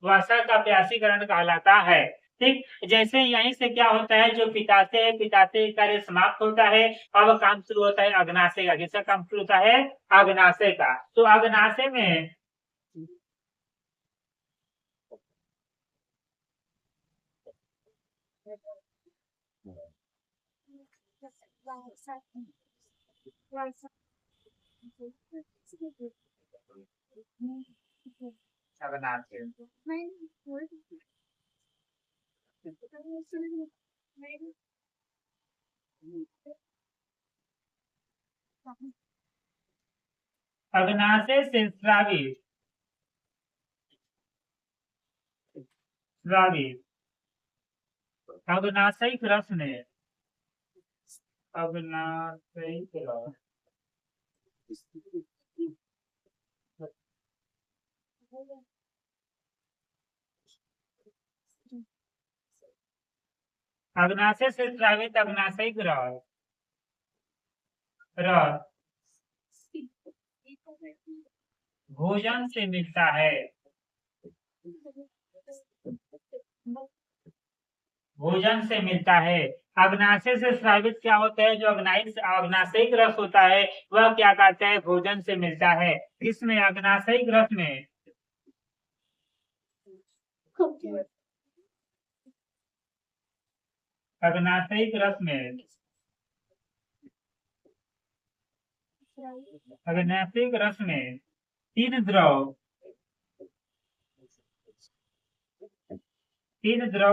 वसा का प्यासीकरण कहलाता है। ठीक, जैसे यहीं से क्या होता है, जो पिताशय है, पिताशय कार्य समाप्त होता है। अब काम शुरू होता है अग्नाशय का। किसका काम शुरू होता है? अग्नाशय का। तो अग्नाशय में वसा वसा अग्नाशय अग्नाशय से स्रावित स्रावित अग्नाशयिक रस में अग्नाशयिक रस अग्नाशय से स्रावित अग्नाशयिक रस भोजन से मिलता है। भोजन से मिलता है। अग्नाशय से स्रावित क्या होता है, जो अग्नाशयिक रस होता है वह क्या करता है, भोजन से मिलता है। इसमें अग्नाशयिक रस में अग्नाशयिक रस में अग्नाशयिक रस में तीन द्रव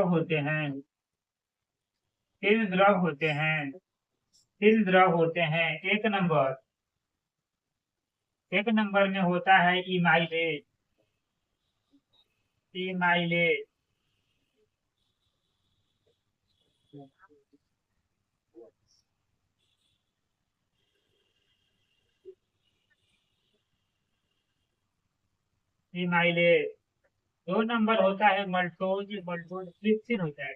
होते हैं। तीन द्रव होते हैं। तीन द्रव होते हैं। एक नंबर में होता है इमाइलेज। इमाइलेज इमाइलेज। दो नंबर होता है मल्टोज। मल्टोज ट्रिप्सिन होता है।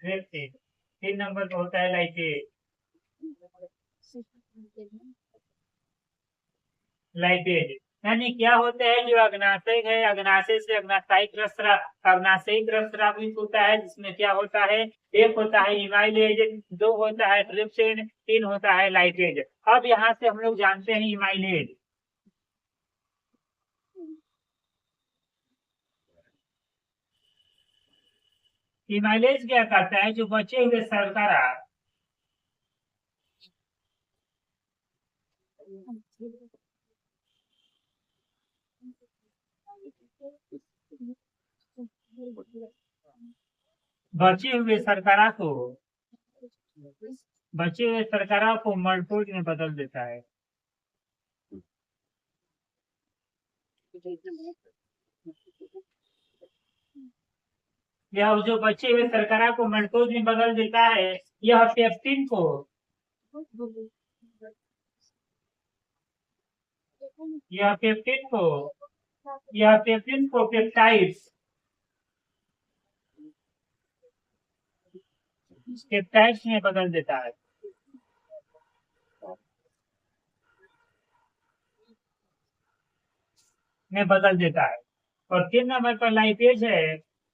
ट्रिप्सिन। तीन नंबर पे होता है लाइटेज। लाइटेज यानी क्या होते हैं, जो अग्नाशय है, अग्नाशय से अग्नाशयिक रस स्रावित होता है, जिसमें क्या होता है, एक होता है इमाइलेज, दो होता है ट्रिप्सिन, तीन होता है लाइटेज। अब यहाँ से हम लोग जानते हैं इमाइलेज। इमाइलेज क्या करता है, जो बचे हुए शर्करा बचे हुए शर्करा को मल्टोज में बदल देता है। यह जो बचे हुए शर्करा को मल्टोज में बदल देता है, यह पेप्टिन को पेप्टाइड्स में बदल देता है। और तीन नंबर पर लाइपेज है।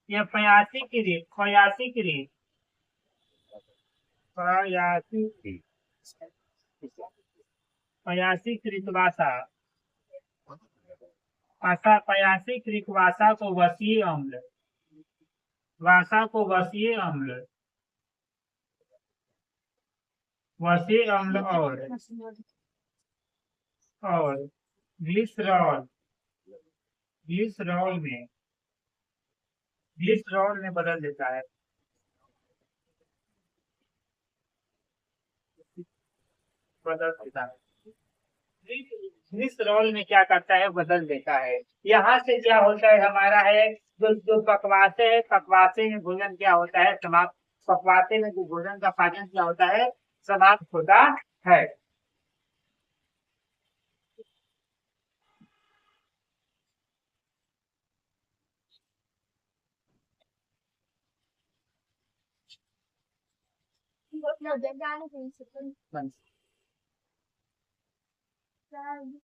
यह पयासीकृत वसा को वसीय अम्ल और ग्लिसरॉल में बदल देता है। ग्लिसरॉल में क्या करता है, बदल देता है। यहाँ से क्या होता है, हमारा है जो पकवासे है, पकवासे में भोजन क्या होता है, समाप्त पकवाते में जो भोजन का पाचन क्या होता है, समाप्त होता है। No, they're gonna be super. बस। Sad.